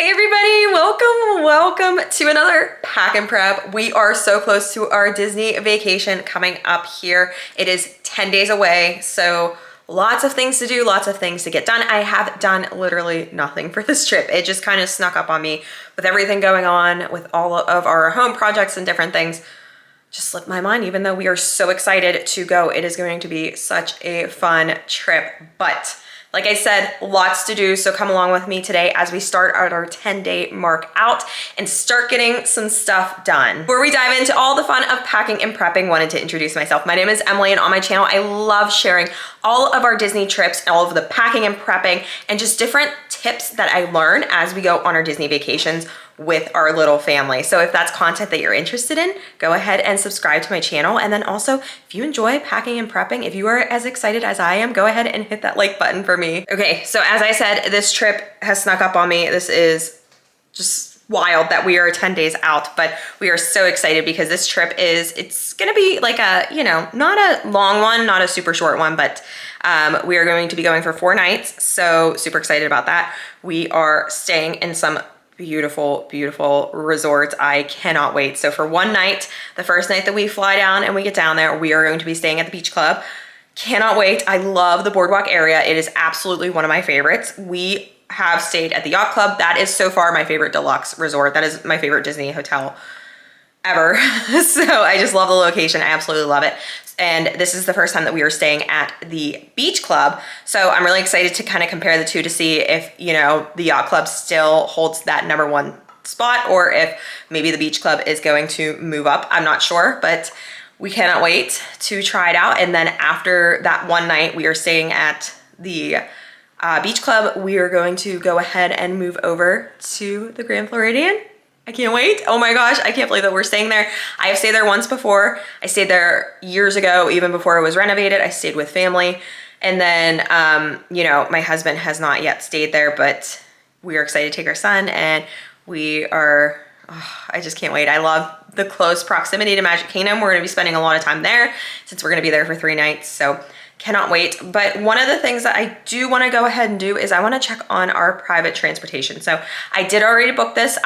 Hey everybody, welcome to another pack and prep. We are so close to our Disney vacation coming up here. It is 10 days away, so lots of things to do, lots of things to get done. I have done literally nothing for this trip. It just kind of snuck up on me with everything going on with all of our home projects and different things. Just slipped my mind, even though we are so excited to go. It is going to be such a fun trip, but like I said, lots to do, so come along with me today as we start our 10-day mark out and start getting some stuff done. Before we dive into all the fun of packing and prepping, wanted to introduce myself. My name is Emily, and on my channel, I love sharing all of our Disney trips, all of the packing and prepping, and just different tips that I learn as we go on our Disney vacations with our little family. So if that's content that you're interested in, go ahead and subscribe to my channel. And then also, if you enjoy packing and prepping, if you are as excited as I am, go ahead and hit that like button for me. Okay, so as I said, this trip has snuck up on me. This is just wild that we are 10 days out, but we are so excited because this trip it's gonna be like a, not a long one, not a super short one, but we are going to be going for 4 nights. So super excited about that. We are staying in some beautiful, beautiful resorts. I cannot wait. So for one night, the first night that we fly down and we get down there, we are going to be staying at the beach club. Cannot wait. I love the boardwalk area. It is absolutely one of my favorites. We have stayed at the yacht club. That is so far my favorite deluxe resort. That is my favorite Disney hotel ever. So I just love the location. I absolutely love it. And this is the first time that we are staying at the beach club. So I'm really excited to kind of compare the two to see if, the yacht club still holds that #1 spot or if maybe the beach club is going to move up. I'm not sure, but we cannot wait to try it out. And then after that one night, we are staying at the beach club. We are going to go ahead and move over to the Grand Floridian. I can't wait. Oh my gosh, I can't believe that we're staying there. I have stayed there once before. I stayed there years ago, even before it was renovated. I stayed with family. And then, my husband has not yet stayed there, but we are excited to take our son, and I just can't wait. I love the close proximity to Magic Kingdom. We're gonna be spending a lot of time there since we're gonna be there for 3 nights. So cannot wait. But one of the things that I do want to go ahead and do is I want to check on our private transportation. So I did already book this.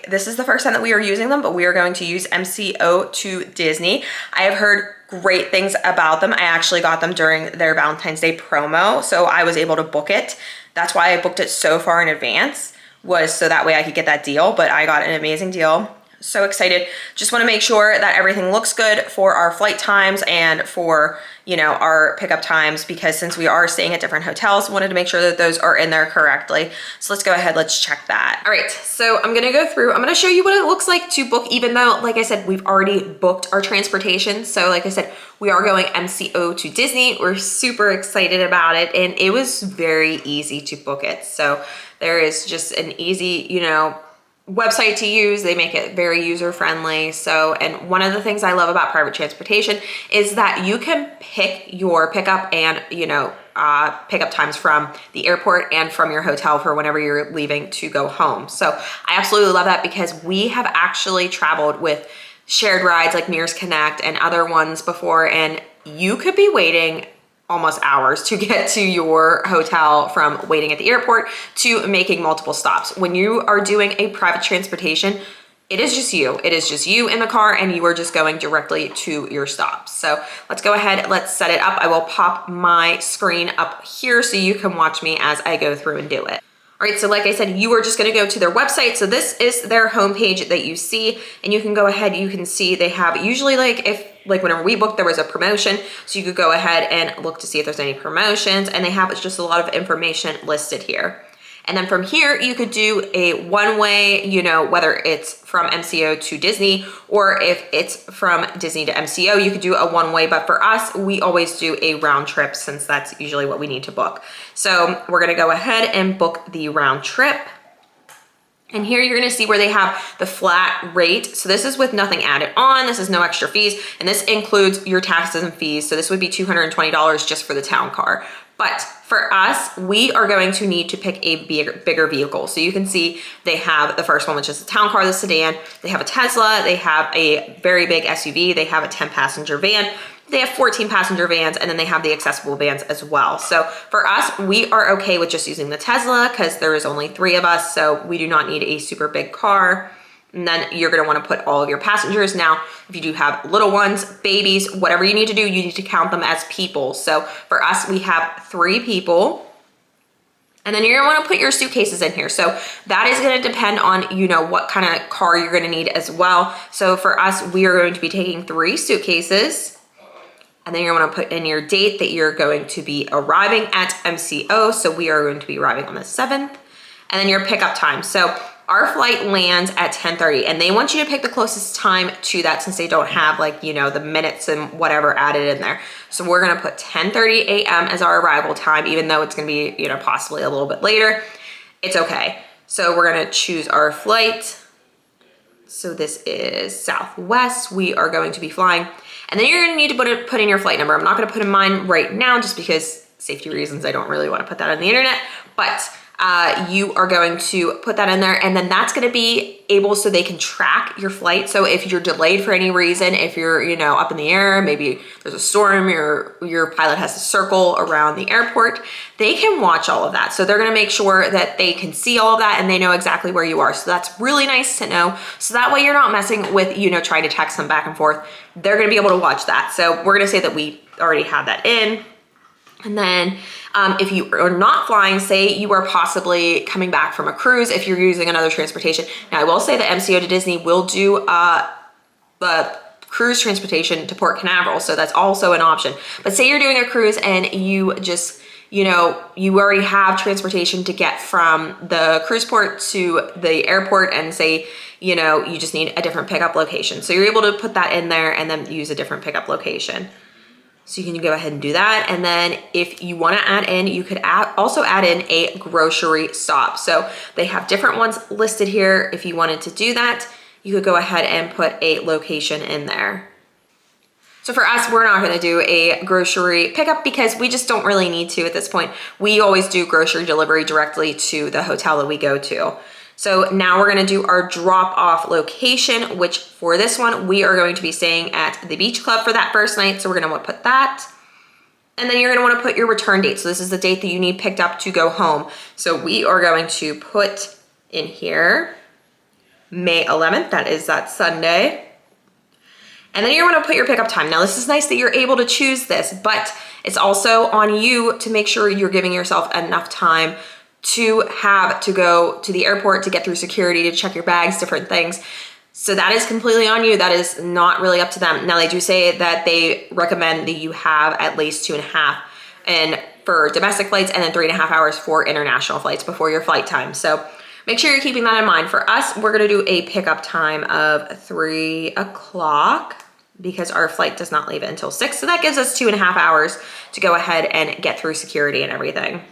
This is the first time that we are using them, but we are going to use MCO to Disney. I have heard great things about them. I actually got them during their Valentine's Day promo, so I was able to book it. That's why I booked it so far in advance, was so that way I could get that deal, but I got an amazing deal. So excited. Just want to make sure that everything looks good for our flight times and for, our pickup times, because since we are staying at different hotels, wanted to make sure that those are in there correctly. So let's go ahead, let's check that. All right, so I'm gonna go through, I'm gonna show you what it looks like to book, even though, like I said, we've already booked our transportation. So like I said, we are going MCO to Disney. We're super excited about it, and it was very easy to book it. So there is just an easy, website to use. They make it very user-friendly. So, and one of the things I love about private transportation is that you can pick your pickup and, pickup times from the airport and from your hotel for whenever you're leaving to go home. So I absolutely love that, because we have actually traveled with shared rides like Mears Connect and other ones before, and you could be waiting almost hours to get to your hotel from waiting at the airport to making multiple stops. When you are doing a private transportation, it is just you. It is just you in the car, and you are just going directly to your stops. So let's go ahead, let's set it up. I will pop my screen up here so you can watch me as I go through and do it. All right, so like I said, you are just gonna go to their website. So this is their homepage that you see, and you can go ahead, you can see they have usually whenever we booked, there was a promotion. So you could go ahead and look to see if there's any promotions, and they have just a lot of information listed here. And then from here, you could do a one-way, whether it's from MCO to Disney, or if it's from Disney to MCO, you could do a one-way. But for us, we always do a round trip, since that's usually what we need to book. So we're gonna go ahead and book the round trip. And here you're gonna see where they have the flat rate. So this is with nothing added on. This is no extra fees. And this includes your taxes and fees. So this would be $220 just for the town car. But for us, we are going to need to pick a bigger vehicle. So you can see they have the first one, which is the town car, the sedan. They have a Tesla. They have a very big SUV. They have a 10-passenger van. They have 14 passenger vans, and then they have the accessible vans as well. So for us, we are okay with just using the Tesla because there is only 3 of us, so we do not need a super big car. And then you're gonna wanna put all of your passengers. Now, if you do have little ones, babies, whatever you need to do, you need to count them as people. So for us, we have 3 people. And then you're gonna wanna put your suitcases in here. So that is gonna depend on, you know, what kind of car you're gonna need as well. So for us, we are going to be taking 3 suitcases. And then you're gonna put in your date that you're going to be arriving at MCO. So we are going to be arriving on the 7th. And then your pickup time. So our flight lands at 10:30, and they want you to pick the closest time to that since they don't have, like, you know, the minutes and whatever added in there. So we're gonna put 10:30 a.m. as our arrival time, even though it's gonna be, you know, possibly a little bit later. It's okay. So we're gonna choose our flight. So this is Southwest. We are going to be flying. And then you're gonna need to put in your flight number. I'm not gonna put in mine right now just because safety reasons, I don't really wanna put that on the internet, but you are going to put that in there, and then that's gonna be able so they can track your flight. So if you're delayed for any reason, if you're, you know, up in the air, maybe there's a storm, your pilot has to circle around the airport, they can watch all of that. So they're gonna make sure that they can see all of that and they know exactly where you are. So that's really nice to know. So that way you're not messing with, you know, trying to text them back and forth. They're gonna be able to watch that. So we're gonna say that we already have that in. And then if you are not flying, say you are possibly coming back from a cruise, if you're using another transportation. Now I will say that MCO to Disney will do the cruise transportation to Port Canaveral, so that's also an option. But say you're doing a cruise and you just, you know, you already have transportation to get from the cruise port to the airport, and say, you know, you just need a different pickup location. So you're able to put that in there and then use a different pickup location. So you can go ahead and do that. And then if you wanna add in, you could also add in a grocery stop. So they have different ones listed here. If you wanted to do that, you could go ahead and put a location in there. So for us, we're not gonna do a grocery pickup because we just don't really need to at this point. We always do grocery delivery directly to the hotel that we go to. So now we're gonna do our drop-off location, which for this one, we are going to be staying at the beach club for that first night. So we're gonna wanna put that. And then you're gonna wanna put your return date. So this is the date that you need picked up to go home. So we are going to put in here, May 11th, that is that Sunday. And then you're gonna put your pickup time. Now this is nice that you're able to choose this, but it's also on you to make sure you're giving yourself enough time to have to go to the airport, to get through security, to check your bags, different things. So that is completely on you. That is not really up to them. Now they do say that they recommend that you have at least 2.5 and for domestic flights, and then 3.5 hours for international flights before your flight time. So make sure you're keeping that in mind. For us, we're gonna do a pickup time of 3 o'clock because our flight does not leave until 6. So that gives us 2.5 hours to go ahead and get through security and everything.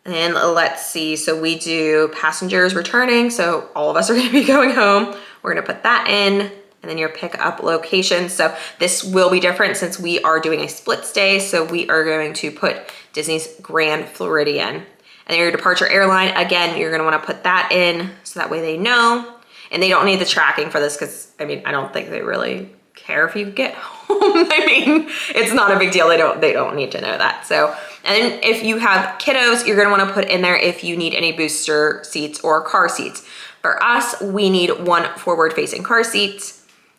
And let's see, so we do passengers returning, so all of us are gonna be going home. We're gonna put that in, and then your pickup location. So this will be different since we are doing a split stay, so we are going to put Disney's Grand Floridian. And then your departure airline, again, you're gonna wanna put that in, so that way they know. And they don't need the tracking for this because, I mean, I don't think they really care if you get home. I mean, it's not a big deal. They don't need to know that. So, and then if you have kiddos, you're gonna wanna put in there if you need any booster seats or car seats. For us, we need 1 forward-facing car seat.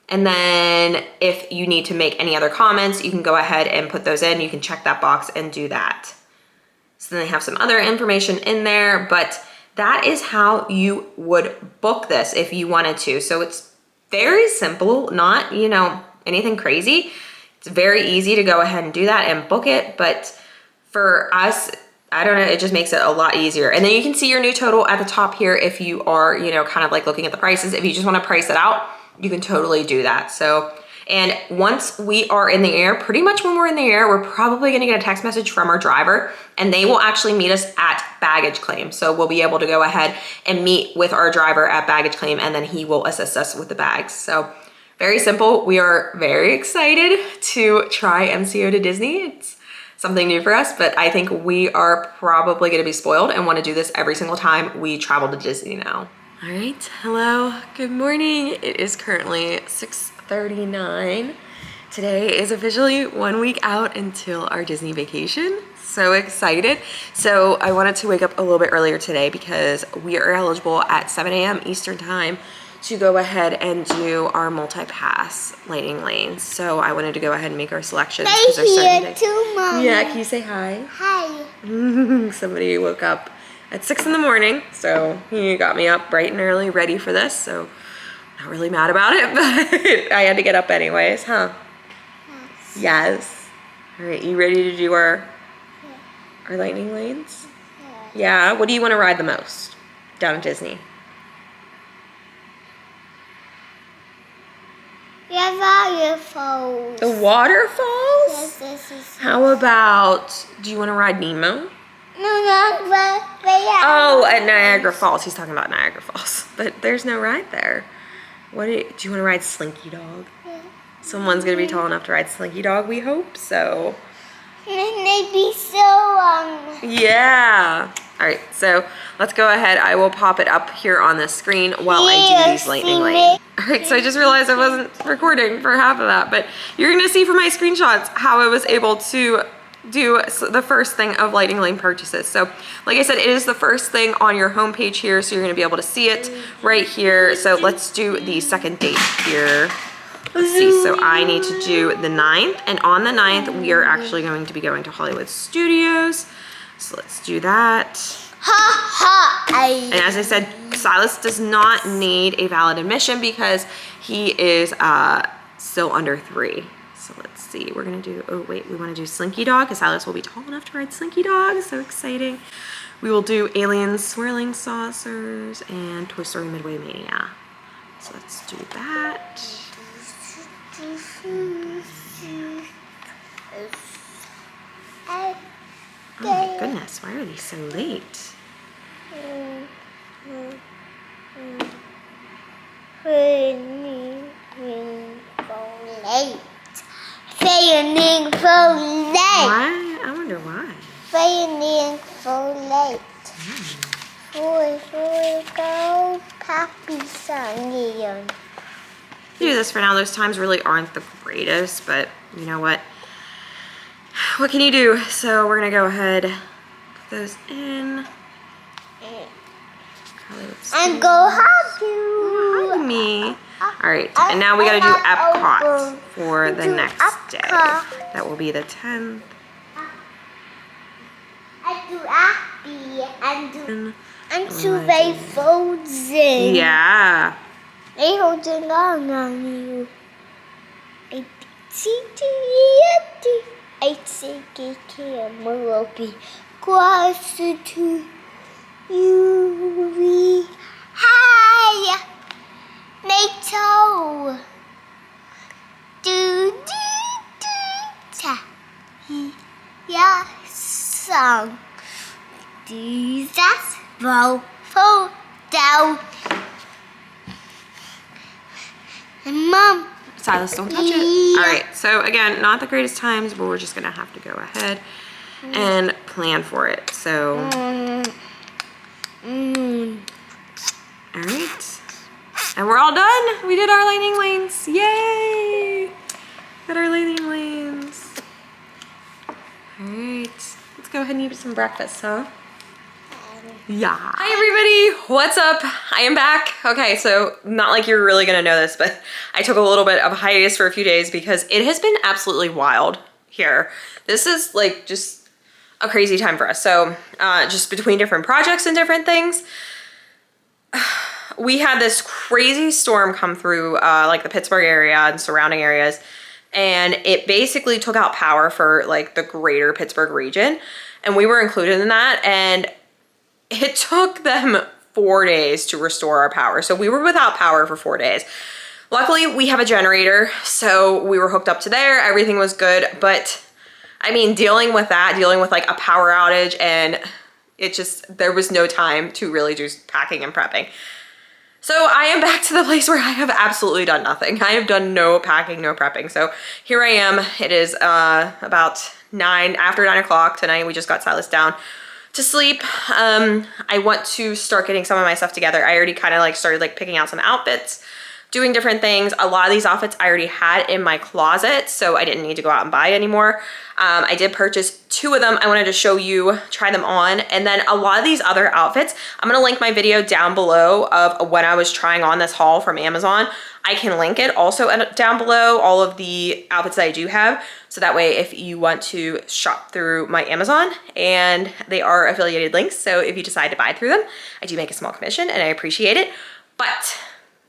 And then if you need to make any other comments, you can go ahead and put those in. You can check that box and do that. So then they have some other information in there, but that is how you would book this if you wanted to. So it's very simple, not, you know, anything crazy. It's very easy to go ahead and do that and book it. But for us, I don't know, it just makes it a lot easier. And then you can see your new total at the top here if you are, you know, kind of like looking at the prices. If you just want to price it out, you can totally do that. So, and once we are in the air, pretty much when we're in the air, we're probably gonna get a text message from our driver, and they will actually meet us at baggage claim. So we'll be able to go ahead and meet with our driver at baggage claim, and then he will assist us with the bags. So very simple. We are very excited to try MCO to Disney. It's something new for us, but I think we are probably gonna be spoiled and wanna do this every single time we travel to Disney now. All right, hello, good morning. It is currently 6:39, Today is officially 1 week out until our Disney vacation. So excited. So I wanted to wake up a little bit earlier today because we are eligible at 7 a.m. Eastern time to go ahead and do our multi-pass lightning lanes. So I wanted to go ahead and make our selections. They're here too, Mom. Yeah, can you say hi? Hi. Somebody woke up at 6 in the morning, so he got me up bright and early, ready for this. So not really mad about it, but I had to get up anyways, huh? Yes. All right, you ready to do our lightning lanes? Yeah. What do you want to ride the most down at Disney? Yeah, waterfalls. The waterfalls? Yes, this is. How about, do you want to ride Nemo? No, but Oh, at Niagara Falls. He's talking about Niagara Falls, but there's no ride there. Do you want to ride Slinky Dog? Yeah. Someone's gonna be tall enough to ride Slinky Dog, we hope, so. Maybe so, Yeah. All right, so let's go ahead. I will pop it up here on the screen while I do these lightning lanes. All right, so I just realized I wasn't recording for half of that, but you're gonna see from my screenshots how I was able to do the first thing of lightning lane purchases. So like I said, it is the first thing on your homepage here, so you're gonna be able to see it right here. So let's do the second date here. Let's see, so I need to do the 9th, and on the 9th, we are actually going to be going to Hollywood Studios. So let's do that. And as I said, Silas does not need a valid admission because he is still under 3. So let's see, we're gonna do, oh wait, we wanna do Slinky Dog because Silas will be tall enough to ride Slinky Dog, so exciting. We will do Aliens, Swirling Saucers, and Toy Story Midway Mania. So let's do that. Oh my goodness, why are they so late? Failing for late. Why? I wonder why. Failing for late. For go Pappy Sunny. Do this for now. Those times really aren't the greatest, but you know what? What can you do? So we're gonna go ahead, put those in. And go hug you. Hug me. All right, and now we gotta do Epcot for the next day. That will be the 10th. I do happy and survey Frozen. Yeah. They holding on you. I think camera will be closer to you. Hi, Nato. Do ta. Yeah, song. Do that. Fall down. And Mom. Silas, don't touch it. All right, so again, not the greatest times, but we're just gonna have to go ahead and plan for it. So, all right, and we're all done. We did our lightning lanes. Yay! Got our lightning lanes. All right, let's go ahead and eat some breakfast, huh? Yeah. Hi everybody, what's up? I am back. Okay, so not like you're really gonna know this, but I took a little bit of a hiatus for a few days because it has been absolutely wild here. This is like just a crazy time for us. So just between different projects and different things, we had this crazy storm come through like the Pittsburgh area and surrounding areas, and it basically took out power for like the greater Pittsburgh region, and we were included in that, and it took them 4 days to restore our power. So we were without power for 4 days. Luckily, we have a generator, so we were hooked up to there. Everything was good, but I mean, dealing with that, dealing with like a power outage, and it just, there was no time to really do packing and prepping. So I am back to the place where I have absolutely done nothing. I have done no packing, no prepping. So here I am. It is about after 9 o'clock tonight. We just got Silas down to sleep. I want to start getting some of my stuff together. I already kind of like started like picking out some outfits doing different things. A lot of these outfits I already had in my closet, so I didn't need to go out and buy anymore. I did purchase 2 of them. I wanted to show you, try them on. And then a lot of these other outfits, I'm gonna link my video down below of when I was trying on this haul from Amazon. I can link it also down below, all of the outfits that I do have. So that way, if you want to shop through my Amazon, and they are affiliated links, so if you decide to buy through them, I do make a small commission and I appreciate it. But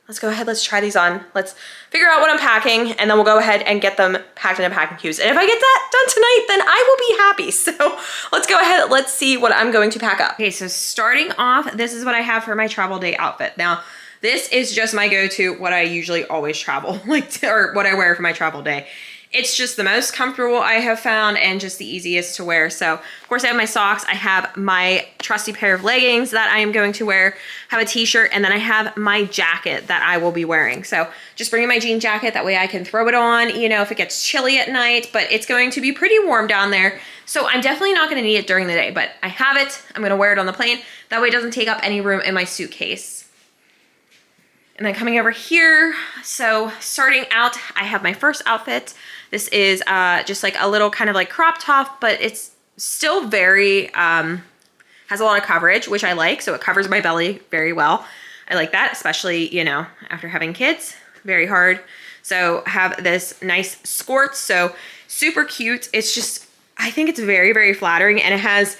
let's go ahead, let's try these on. Let's figure out what I'm packing, and then we'll go ahead and get them packed into packing cubes. And if I get that done tonight, then I will be happy. So let's go ahead, let's see what I'm going to pack up. Okay, so starting off, this is what I have for my travel day outfit. Now, this is just my go-to, what I usually always travel, or what I wear for my travel day. It's just the most comfortable I have found and just the easiest to wear. So of course I have my socks, I have my trusty pair of leggings that I am going to wear, have a t-shirt, and then I have my jacket that I will be wearing. So just bringing my jean jacket, that way I can throw it on, you know, if it gets chilly at night, but it's going to be pretty warm down there. So I'm definitely not gonna need it during the day, but I have it, I'm gonna wear it on the plane. That way it doesn't take up any room in my suitcase. And then coming over here, so starting out, I have my first outfit. This is just like a little kind of like crop top, but it's still very, has a lot of coverage, which I like. So it covers my belly very well. I like that, especially, you know, after having kids, very hard. So I have this nice skirt, so super cute. It's just, I think it's very, very flattering, and it has,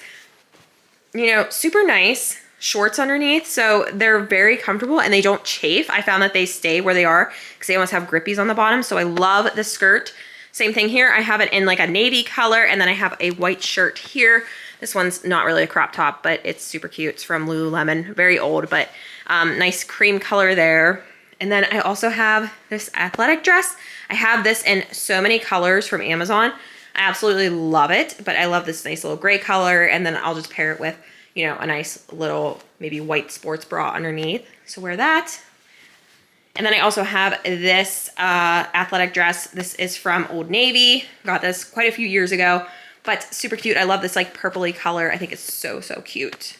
you know, super nice shorts underneath, so they're very comfortable and they don't chafe. I found that they stay where they are because they almost have grippies on the bottom, so I love the skirt. Same thing here, I have it in like a navy color, and then I have a white shirt here. This one's not really a crop top, but it's super cute. It's from Lululemon, very old, but nice cream color there. And then I also have this athletic dress. I have this in so many colors from Amazon. I absolutely love it, but I love this nice little gray color, and then I'll just pair it with, you know, a nice little maybe white sports bra underneath. So wear that. And then I also have this athletic dress. This is from Old Navy. Got this quite a few years ago, but super cute. I love this like purpley color. I think it's so, so cute.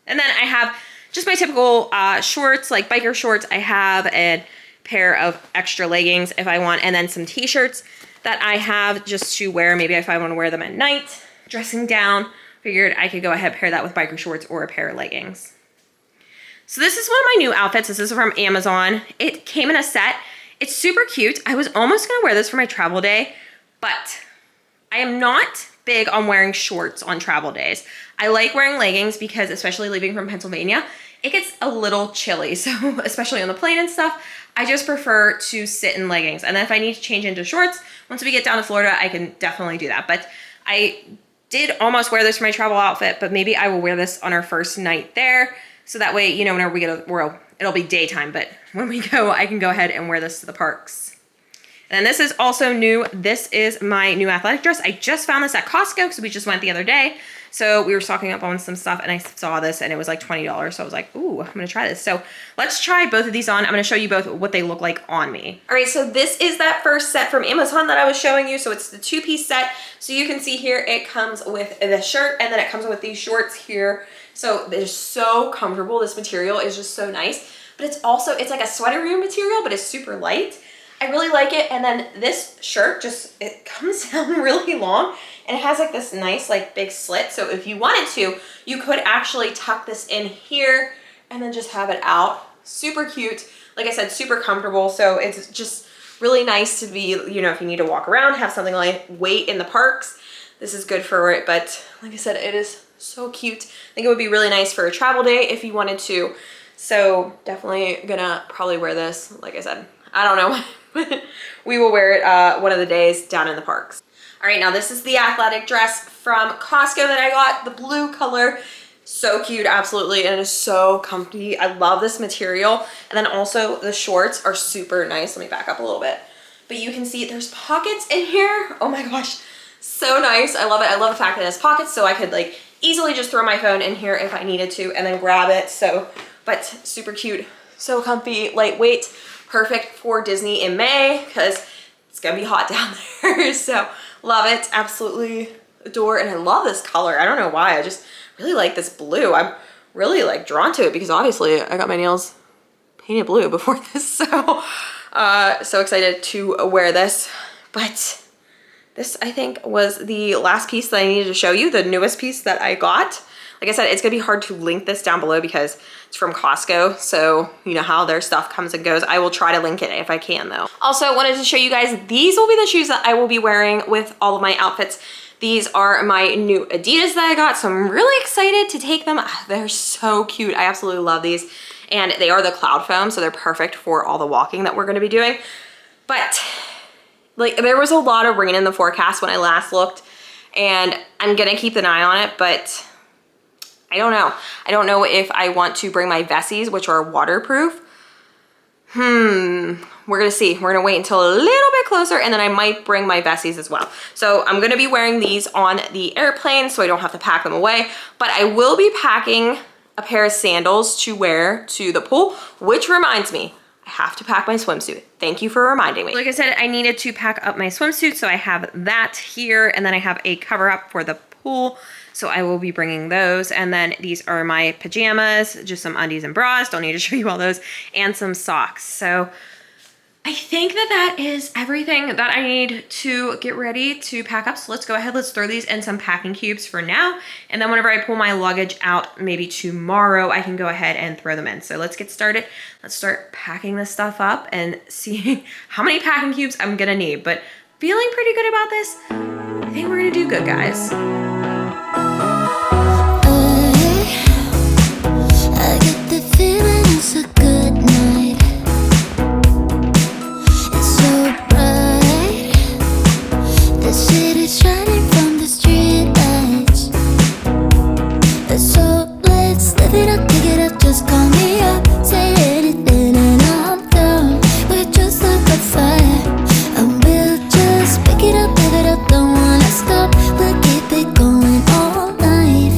And then I have just my typical shorts, like biker shorts. I have a pair of extra leggings if I want, and then some t-shirts that I have just to wear maybe if I want to wear them at night. Dressing down, figured I could go ahead and pair that with biker shorts or a pair of leggings. So this is one of my new outfits. This is from Amazon. It came in a set. It's super cute. I was almost gonna wear this for my travel day, but I am not big on wearing shorts on travel days. I like wearing leggings because, especially leaving from Pennsylvania, it gets a little chilly. So especially on the plane and stuff, I just prefer to sit in leggings. And then if I need to change into shorts, once we get down to Florida, I can definitely do that. But I did almost wear this for my travel outfit, but maybe I will wear this on our first night there. So that way, you know, whenever we get a, well, it'll be daytime, but when we go, I can go ahead and wear this to the parks. And then this is also new. This is my new athletic dress. I just found this at Costco because we just went the other day. So we were stocking up on some stuff and I saw this and it was like $20. So I was like, ooh, I'm gonna try this. So let's try both of these on. I'm gonna show you both what they look like on me. All right, so this is that first set from Amazon that I was showing you. So it's the 2-piece set. So you can see here, it comes with the shirt and then it comes with these shorts here. So they're so comfortable. This material is just so nice, but it's also, it's like a sweater material, but it's super light. I really like it. And then this shirt just, it comes down really long and it has like this nice like big slit. So if you wanted to, you could actually tuck this in here and then just have it out. Super cute. Like I said, super comfortable. So it's just really nice to be, you know, if you need to walk around, have something like weight in the parks, this is good for it. But like I said, it is so cute. I think it would be really nice for a travel day if you wanted to. So definitely gonna probably wear this. Like I said, I don't know, but we will wear it one of the days down in the parks. All right, now this is the athletic dress from Costco that I got, the blue color. So cute, absolutely, and it is so comfy. I love this material. And then also the shorts are super nice. Let me back up a little bit. But you can see there's pockets in here. Oh my gosh, so nice. I love it. I love the fact that it has pockets so I could like easily just throw my phone in here if I needed to and then grab it. So, but super cute, so comfy, lightweight, perfect for Disney in May because it's gonna be hot down there. So love it, absolutely adore, and I love this color. I don't know why, I just really like this blue. I'm really like drawn to it because obviously I got my nails painted blue before this, so so excited to wear this. But this, I think, was the last piece that I needed to show you, the newest piece that I got. Like I said, it's gonna be hard to link this down below because it's from Costco, so you know how their stuff comes and goes. I will try to link it if I can though. Also wanted to show you guys, these will be the shoes that I will be wearing with all of my outfits. These are my new Adidas that I got, so I'm really excited to take them. They're so cute. I absolutely love these. And they are the cloud foam, so they're perfect for all the walking that we're gonna be doing. But like, there was a lot of rain in the forecast when I last looked, and I'm gonna keep an eye on it, but I don't know. I don't know if I want to bring my Vessies, which are waterproof. We're gonna see. We're gonna wait until a little bit closer, and then I might bring my Vessies as well. So I'm gonna be wearing these on the airplane so I don't have to pack them away, but I will be packing a pair of sandals to wear to the pool, which reminds me, I have to pack my swimsuit. Thank you for reminding me. Like I said, I needed to pack up my swimsuit, so I have that here, and then I have a cover up for the pool, so I will be bringing those. And then these are my pajamas, just some undies and bras, don't need to show you all those, and some socks. So I think that is everything that I need to get ready to pack up. So let's go ahead, let's throw these in some packing cubes for now. And then whenever I pull my luggage out, maybe tomorrow, I can go ahead and throw them in. So let's get started. Let's start packing this stuff up and see how many packing cubes I'm gonna need. But feeling pretty good about this. I think we're gonna do good, guys. I get the feeling it's a good night. It's so bright. The city's shining from the street lights. So let's live it up, pick it up, just call me up. Say anything and I'm down. We're just like a fire, and we'll just pick it up, live it up, don't wanna stop. We'll keep it going all night.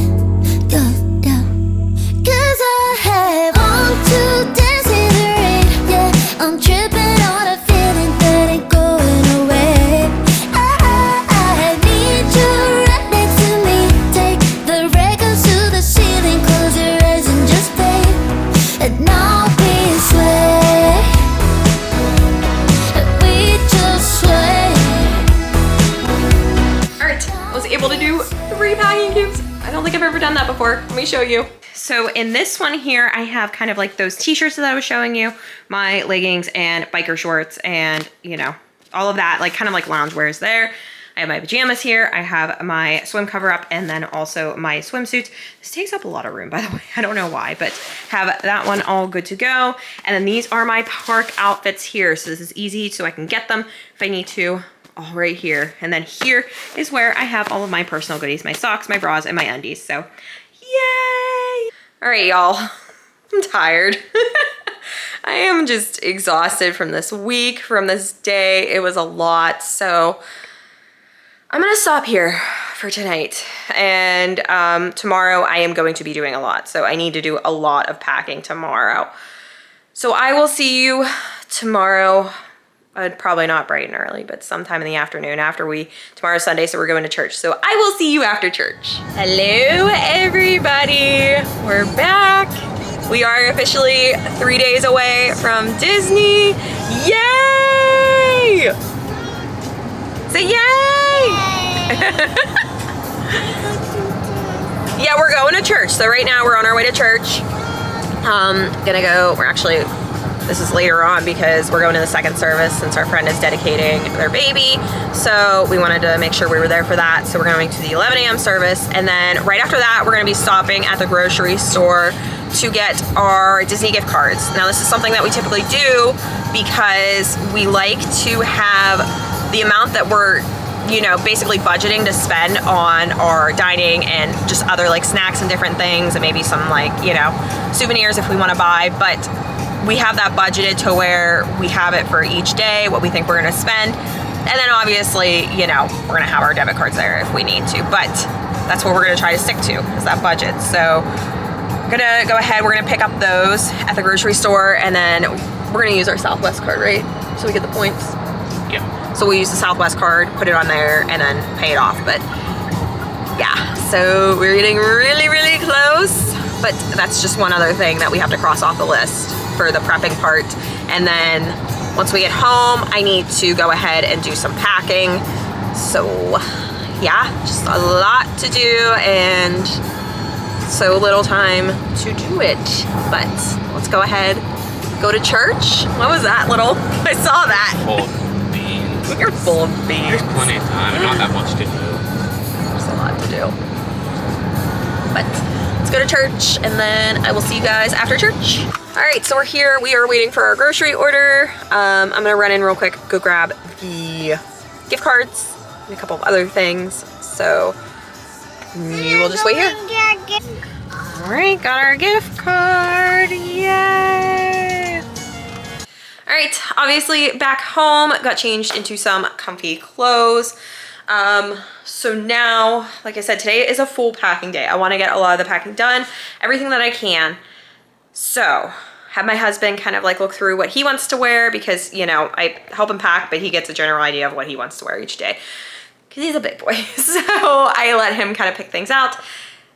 Yeah, yeah. 'Cause I have on to dance in the rain. Yeah, I'm tripping on a feeling that ain't going away. I need you right next to me. Take the records to the ceiling, close your eyes and just play. And now we sway. We just sway. All right, I was able to do 3 packing cubes. I don't think I've ever done that before. Let me show you. So in this one here, I have kind of like those t-shirts that I was showing you, my leggings and biker shorts and, you know, all of that, like kind of like loungewear is there. I have my pajamas here. I have my swim cover up and then also my swimsuit. This takes up a lot of room, by the way. I don't know why, but have that one all good to go. And then these are my park outfits here. So this is easy, so I can get them if I need to. All right here. And then here is where I have all of my personal goodies, my socks, my bras, and my undies. So yay! All right, y'all. I'm tired. I am just exhausted from this week, from this day. It was a lot. So I'm gonna stop here for tonight. And tomorrow I am going to be doing a lot. So I need to do a lot of packing tomorrow. So I will see you tomorrow. Probably not bright and early, but sometime in the afternoon after tomorrow's Sunday, so we're going to church. So I will see you after church. Hello, everybody. We're back. We are officially 3 days away from Disney. Yay! Say yay! Yeah, we're going to church. So right now we're on our way to church. This is later on because we're going to the second service since our friend is dedicating their baby. So we wanted to make sure we were there for that. So we're going to the 11 a.m. service. And then right after that, we're gonna be stopping at the grocery store to get our Disney gift cards. Now this is something that we typically do because we like to have the amount that we're, you know, basically budgeting to spend on our dining and just other like snacks and different things and maybe some like, you know, souvenirs if we want to buy. But we have that budgeted to where we have it for each day, what we think we're gonna spend. And then obviously, you know, we're gonna have our debit cards there if we need to, but that's what we're gonna try to stick to, is that budget. So we're gonna go ahead, we're gonna pick up those at the grocery store, and then we're gonna use our Southwest card, right? So we get the points. Yeah. So we'll use the Southwest card, put it on there, and then pay it off. But yeah, so we're getting really, really close, but that's just one other thing that we have to cross off the list. for the prepping part. And then once we get home, I need to go ahead and do some packing. So yeah, just a lot to do and so little time to do it. But let's go ahead, go to church. What was that little? I saw that. Full of beans. You're full of beans. There's plenty of time and not that much to do. There's a lot to do. But let's go to church and then I will see you guys after church. All right, so we're here. We are waiting for our grocery order. I'm gonna run in real quick, go grab the gift cards and a couple of other things. So you will just wait here. All right, got our gift card, yay! All right, obviously back home, got changed into some comfy clothes. So now, like I said, today is a full packing day. I wanna get a lot of the packing done, everything that I can. So, have my husband kind of like look through what he wants to wear because, you know, I help him pack, but he gets a general idea of what he wants to wear each day because he's a big boy. So I let him kind of pick things out,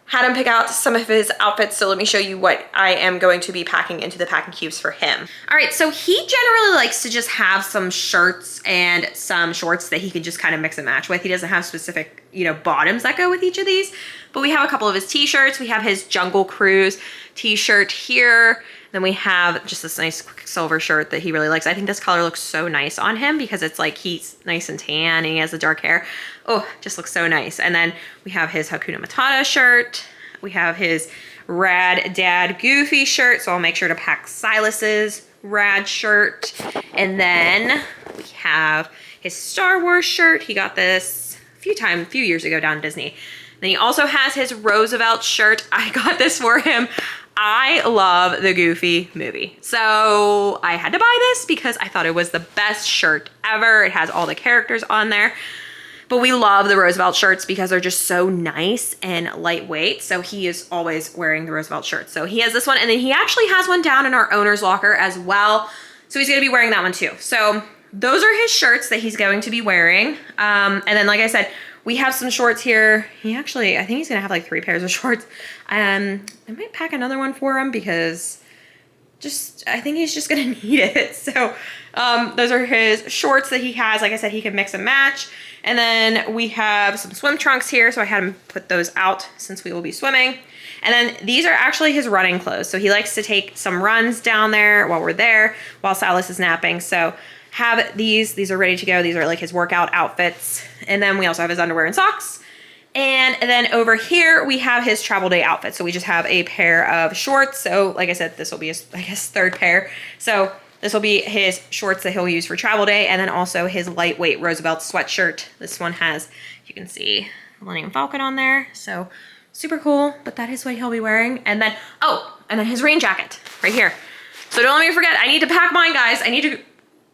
had him pick out some of his outfits. So let me show you what I am going to be packing into the packing cubes for him. All right, so he generally likes to just have some shirts and some shorts that he can just kind of mix and match with. He doesn't have specific, you know, bottoms that go with each of these, but we have a couple of his t-shirts. We have his Jungle Cruise t-shirt here. Then we have just this nice Quicksilver shirt that he really likes. I think this color looks so nice on him because it's like he's nice and tan and he has the dark hair. Oh, just looks so nice. And then we have his Hakuna Matata shirt. We have his Rad Dad Goofy shirt. So I'll make sure to pack Silas's Rad shirt. And then we have his Star Wars shirt. He got this a few years ago down at Disney. Then he also has his Roosevelt shirt. I got this for him. I love the Goofy movie. So I had to buy this because I thought it was the best shirt ever. It has all the characters on there. But we love the Roosevelt shirts because they're just so nice and lightweight. So he is always wearing the Roosevelt shirt. So he has this one, and then he actually has one down in our owner's locker as well. So he's gonna be wearing that one too. So those are his shirts that he's going to be wearing. And then, like I said, we have some shorts here. I think he's gonna have like 3 pairs of shorts. I might pack another one for him because I think he's just gonna need it. So those are his shorts that he has. Like I said, he can mix and match. And then we have some swim trunks here. So I had him put those out since we will be swimming. And then these are actually his running clothes. So he likes to take some runs down there while we're there, while Silas is napping. So have these are ready to go. These are like his workout outfits. And then we also have his underwear and socks. And then over here, we have his travel day outfit. So we just have a pair of shorts. So like I said, this will be his, I guess, 3rd pair. So this will be his shorts that he'll use for travel day. And then also his lightweight Roosevelt sweatshirt. This one has, you can see, Millennium Falcon on there. So super cool, but that is what he'll be wearing. And then, and then his rain jacket right here. So don't let me forget, I need to pack mine, guys. I need to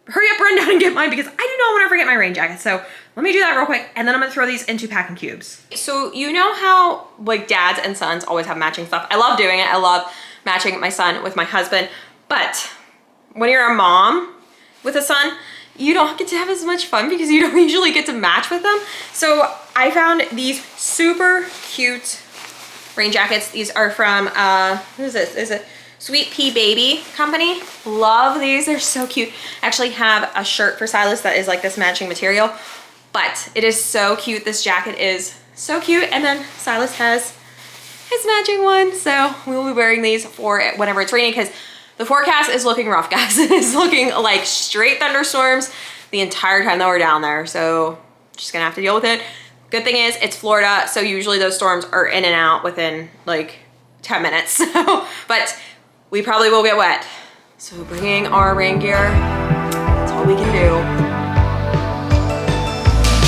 hurry up, run down and get mine because I do not want to forget my rain jacket. So let me do that real quick, and then I'm gonna throw these into packing cubes. So you know how like dads and sons always have matching stuff? I love doing it. I love matching my son with my husband. But when you're a mom with a son, you don't get to have as much fun because you don't usually get to match with them. So I found these super cute rain jackets. These are from, who is this? Is it Sweet Pea Baby Company? Love these, they're so cute. I actually have a shirt for Silas that is like this matching material, but it is so cute. This jacket is so cute. And then Silas has his matching one. So we will be wearing these for whenever it's raining because the forecast is looking rough, guys. It is looking like straight thunderstorms the entire time that we're down there. So just gonna have to deal with it. Good thing is it's Florida, so usually those storms are in and out within like 10 minutes. So, but we probably will get wet. So bringing our rain gear, that's all we can do.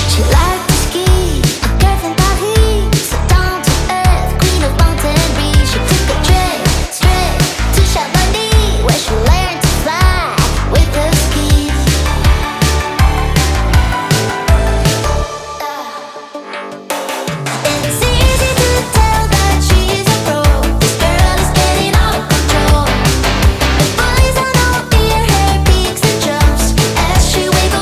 She liked to ski, a girl from Paris, so down to earth, queen of mountain breeze. She took a trip straight to Chamonix, where she learned to fly with her skis. It's easy to tell that she's a pro. This girl is getting out of control. The boys on all ear, hair peaks and jumps as she wiggles.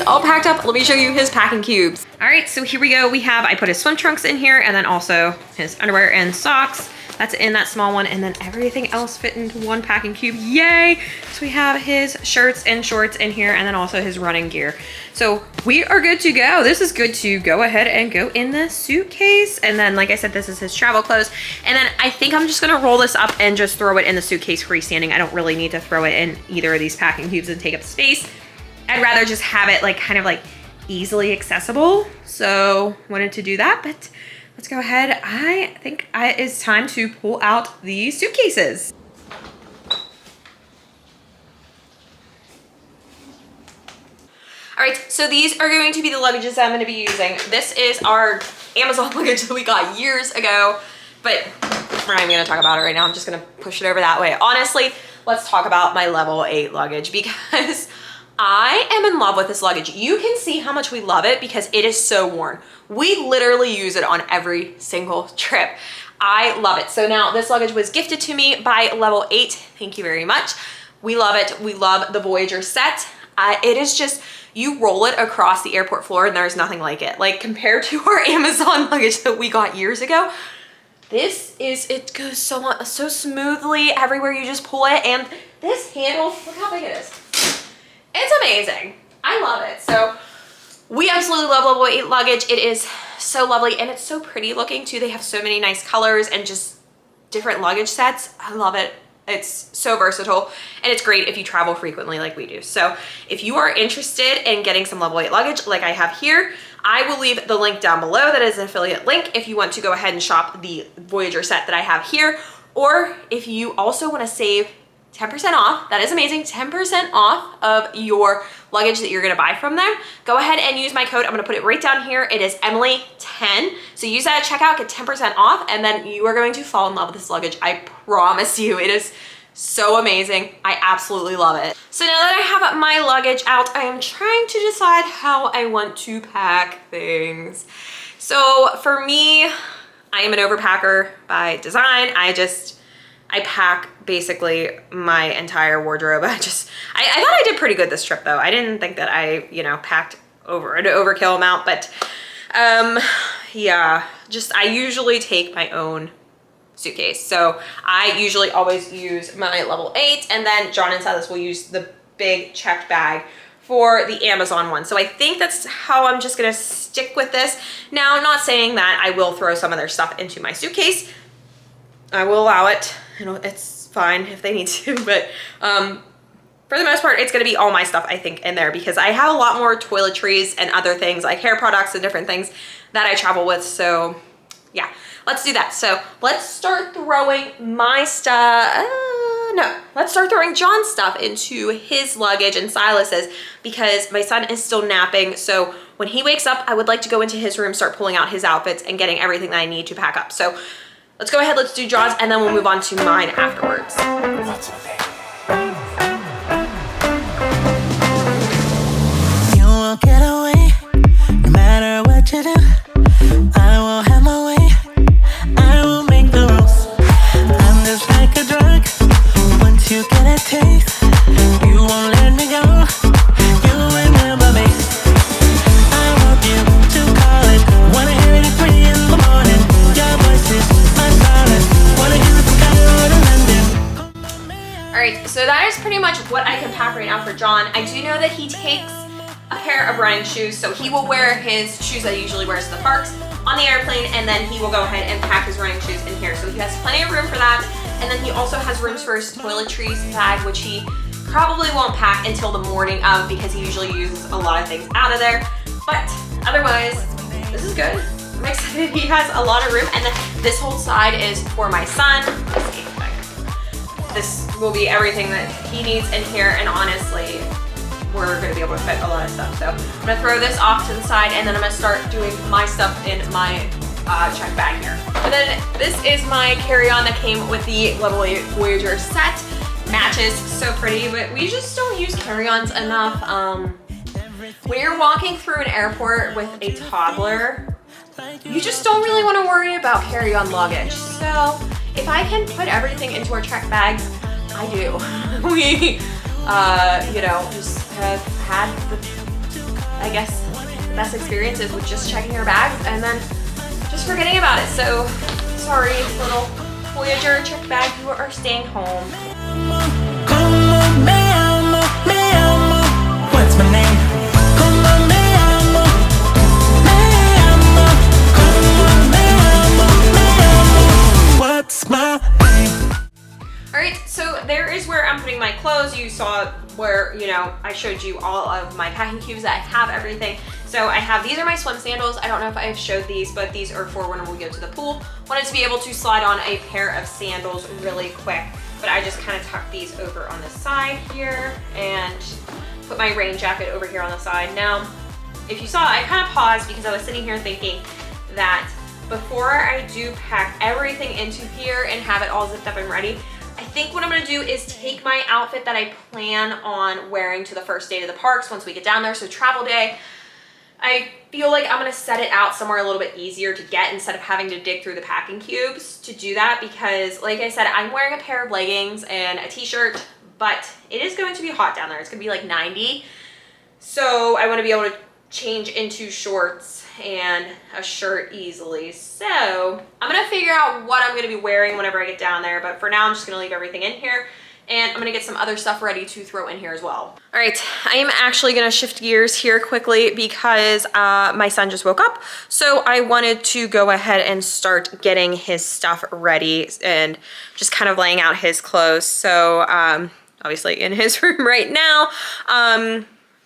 he's all packed up, let me show you his packing cubes. All right, so here we go. I put his swim trunks in here and then also his underwear and socks. That's in that small one, and then everything else fit into one packing cube. Yay! So we have his shirts and shorts in here, and then also his running gear. So we are good to go. This is good to go ahead and go in the suitcase. And then, like I said, this is his travel clothes. And then I think I'm just gonna roll this up and just throw it in the suitcase freestanding. I don't really need to throw it in either of these packing cubes and take up space. I'd rather just have it like kind of like easily accessible. So wanted to do that, but let's go ahead. I think it's time to pull out the suitcases. All right, so these are going to be the luggages that I'm gonna be using. This is our Amazon luggage that we got years ago, but we're not even gonna talk about it right now. I'm just gonna push it over that way. Honestly, let's talk about my level 8 luggage because I am in love with this luggage. You can see how much we love it because it is so worn. We literally use it on every single trip. I love it. So now this luggage was gifted to me by level 8. Thank you very much. We love it. We love the Voyager set. It is just, you roll it across the airport floor and there's nothing like it. Like compared to our Amazon luggage that we got years ago, it goes so smoothly everywhere you just pull it. And this handle, look how big it is. It's amazing. I love it. So we absolutely love level 8 luggage. It is so lovely and it's so pretty looking too. They have so many nice colors and just different luggage sets. I love it. It's so versatile and it's great if you travel frequently like we do. So if you are interested in getting some level 8 luggage like I have here, I will leave the link down below. That is an affiliate link if you want to go ahead and shop the Voyager set that I have here. Or if you also want to save 10% off, that is amazing, 10% off of your luggage that you're gonna buy from them, go ahead and use my code. I'm gonna put it right down here. It is Emily10. So use that at checkout, get 10% off, and then you are going to fall in love with this luggage. I promise you, it is so amazing. I absolutely love it. So now that I have my luggage out, I am trying to decide how I want to pack things. So for me, I am an overpacker by design. I pack basically my entire wardrobe. I thought I did pretty good this trip though. I didn't think that I, packed over an overkill amount, but yeah, I usually take my own suitcase. So I usually always use my level 8 and then John and Silas will use the big checked bag for the Amazon one. So I think that's how I'm just gonna stick with this. Now, I'm not saying that I will throw some of their stuff into my suitcase. I will allow it. It's fine if they need to, but for the most part, it's gonna be all my stuff, I think, in there because I have a lot more toiletries and other things like hair products and different things that I travel with. So yeah, let's do that. So let's start throwing my stuff. Let's start throwing John's stuff into his luggage and Silas's because my son is still napping. So when he wakes up, I would like to go into his room, start pulling out his outfits and getting everything that I need to pack up. So let's go ahead, let's do John's, and then we'll move on to mine afterwards. You won't get away, no matter what you do. I won't have my way, I will make the rules. I'm just like a drug, once you get a taste, you won't let me go, you remember me. I want you to call it, wanna hear it at 3 in the morning. Your voice is my silence, wanna hear it from Cairo to London. All right, so that is pretty much what I can pack right now for John. I do know that he takes a pair of running shoes, so he will wear his shoes that he usually wears to the parks on the airplane, and then he will go ahead and pack his running shoes in here. So he has plenty of room for that, and then he also has rooms for his toiletries bag, which he probably won't pack until the morning of because he usually uses a lot of things out of there. But otherwise, this is good. I'm excited. He has a lot of room, and then this whole side is for my son. Let's see. This will be everything that he needs in here, and honestly, we're gonna be able to fit a lot of stuff. So I'm gonna throw this off to the side, and then I'm gonna start doing my stuff in my check bag here. And then this is my carry-on that came with the level 8 Voyager set. Matches, so pretty, but we just don't use carry-ons enough. When you're walking through an airport with a toddler, you just don't really want to worry about carry-on luggage. So if I can put everything into our check bags, I do. We, just have had I guess the best experiences with just checking your bags and then just forgetting about it. So sorry, little Voyager check bag, you are staying home. What's my name? What's my name? All right, so there is where I'm putting my clothes. You saw where, you know, I showed you all of my packing cubes that I have everything. So I have, these are my swim sandals. I don't know if I have showed these, but these are for when we go to the pool. Wanted to be able to slide on a pair of sandals really quick, but I just kind of tucked these over on the side here and put my rain jacket over here on the side. Now, if you saw, I kind of paused because I was sitting here thinking that before I do pack everything into here and have it all zipped up and ready, I think what I'm gonna do is take my outfit that I plan on wearing to the first day to the parks once we get down there, so travel day. I feel like I'm gonna set it out somewhere a little bit easier to get instead of having to dig through the packing cubes to do that, because like I said, I'm wearing a pair of leggings and a t-shirt, but it is going to be hot down there. It's gonna be like 90. So I wanna be able to change into shorts and a shirt easily. So I'm gonna figure out what I'm gonna be wearing whenever I get down there, but for now I'm just gonna leave everything in here and I'm gonna get some other stuff ready to throw in here as well. All right, I am actually gonna shift gears here quickly because my son just woke up. So I wanted to go ahead and start getting his stuff ready and just kind of laying out his clothes. So obviously in his room right now,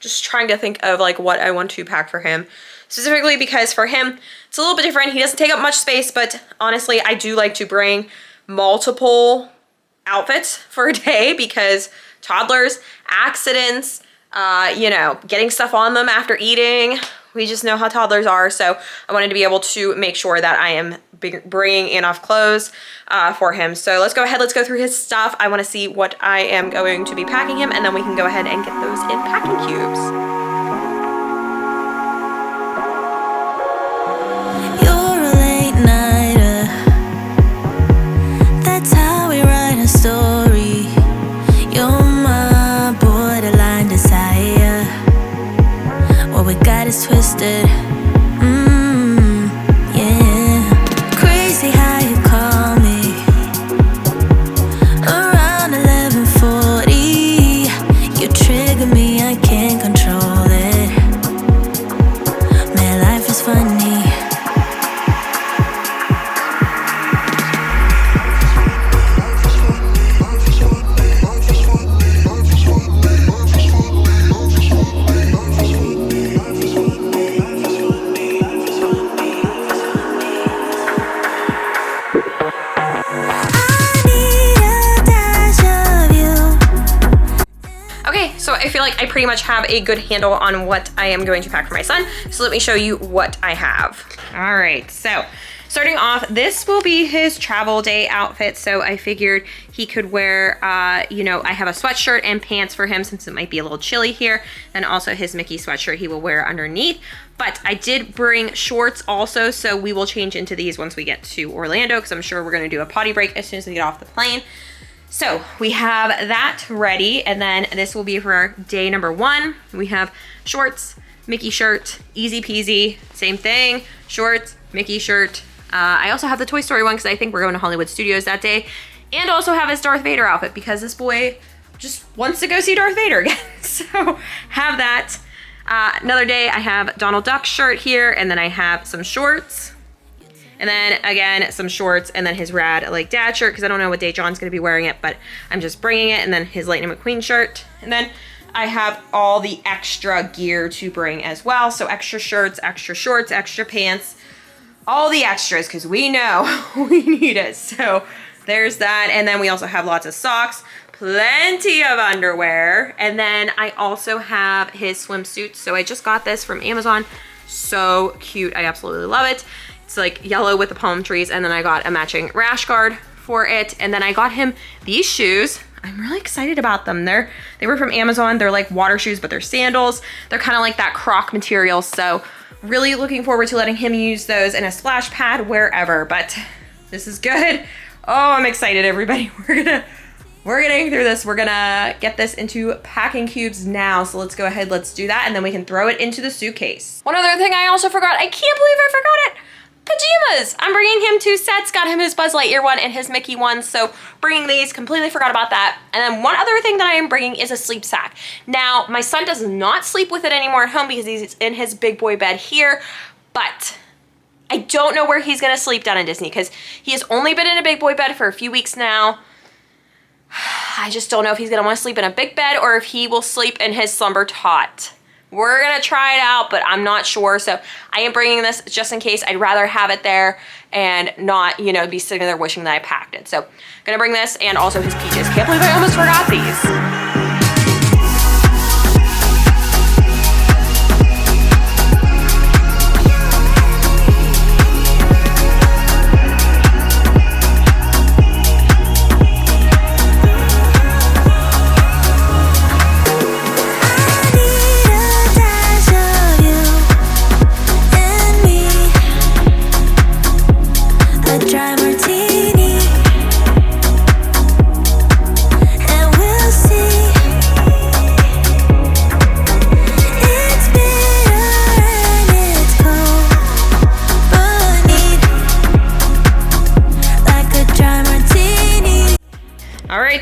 just trying to think of like what I want to pack for him. Specifically because for him, it's a little bit different. He doesn't take up much space, but honestly, I do like to bring multiple outfits for a day because toddlers, accidents, you know, getting stuff on them after eating. We just know how toddlers are. So I wanted to be able to make sure that I am bringing enough clothes for him. So let's go ahead, let's go through his stuff. I want to see what I am going to be packing him, and then we can go ahead and get those in packing cubes. Story, you're my borderline desire. What we got is twisted. Yeah. Crazy how you call me around 11:40. You trigger me, I can't control it. Man, life is funny. I feel like I pretty much have a good handle on what I am going to pack for my son. So let me show you what I have. All right, so starting off, this will be his travel day outfit. So I figured he could wear, you know, I have a sweatshirt and pants for him since it might be a little chilly here. And also his Mickey sweatshirt he will wear underneath. But I did bring shorts also, so we will change into these once we get to Orlando because I'm sure we're gonna do a potty break as soon as we get off the plane. So we have that ready, and then this will be for our day number 1. We have shorts, Mickey shirt, easy peasy, same thing, shorts, Mickey shirt. I also have the Toy Story one because I think we're going to Hollywood Studios that day, and also have his Darth Vader outfit because this boy just wants to go see Darth Vader again. So have that. Another day I have Donald Duck shirt here, and then I have some shorts. And then again, some shorts, and then his Rad Like Dad shirt, because I don't know what day John's gonna be wearing it, but I'm just bringing it, and then his Lightning McQueen shirt. And then I have all the extra gear to bring as well. So extra shirts, extra shorts, extra pants, all the extras, because we know we need it. So there's that. And then we also have lots of socks, plenty of underwear. And then I also have his swimsuit. So I just got this from Amazon. So cute, I absolutely love it. It's like yellow with the palm trees, and then I got a matching rash guard for it, and then I got him these shoes. I'm really excited about them. They were from Amazon. They're like water shoes, but they're sandals. They're kind of like that croc material, so really looking forward to letting him use those in a splash pad wherever, but this is good. Oh, I'm excited, everybody. we're getting through this. We're gonna get this into packing cubes now. So let's go ahead, let's do that, and then we can throw it into the suitcase. One other thing I also forgot, I can't believe I forgot it. Pajamas. I'm bringing him 2 sets, got him his Buzz Lightyear one and his Mickey one, so bringing these, completely forgot about that. And then one other thing that I am bringing is a sleep sack. Now, my son does not sleep with it anymore at home because he's in his big boy bed here, but I don't know where he's gonna sleep down in Disney because he has only been in a big boy bed for a few weeks now. I just don't know if he's gonna wanna sleep in a big bed or if he will sleep in his slumber tot. We're gonna try it out, but I'm not sure. So I am bringing this just in case. I'd rather have it there and not, you know, be sitting there wishing that I packed it. So gonna bring this and also his PJs. Can't believe I almost forgot these.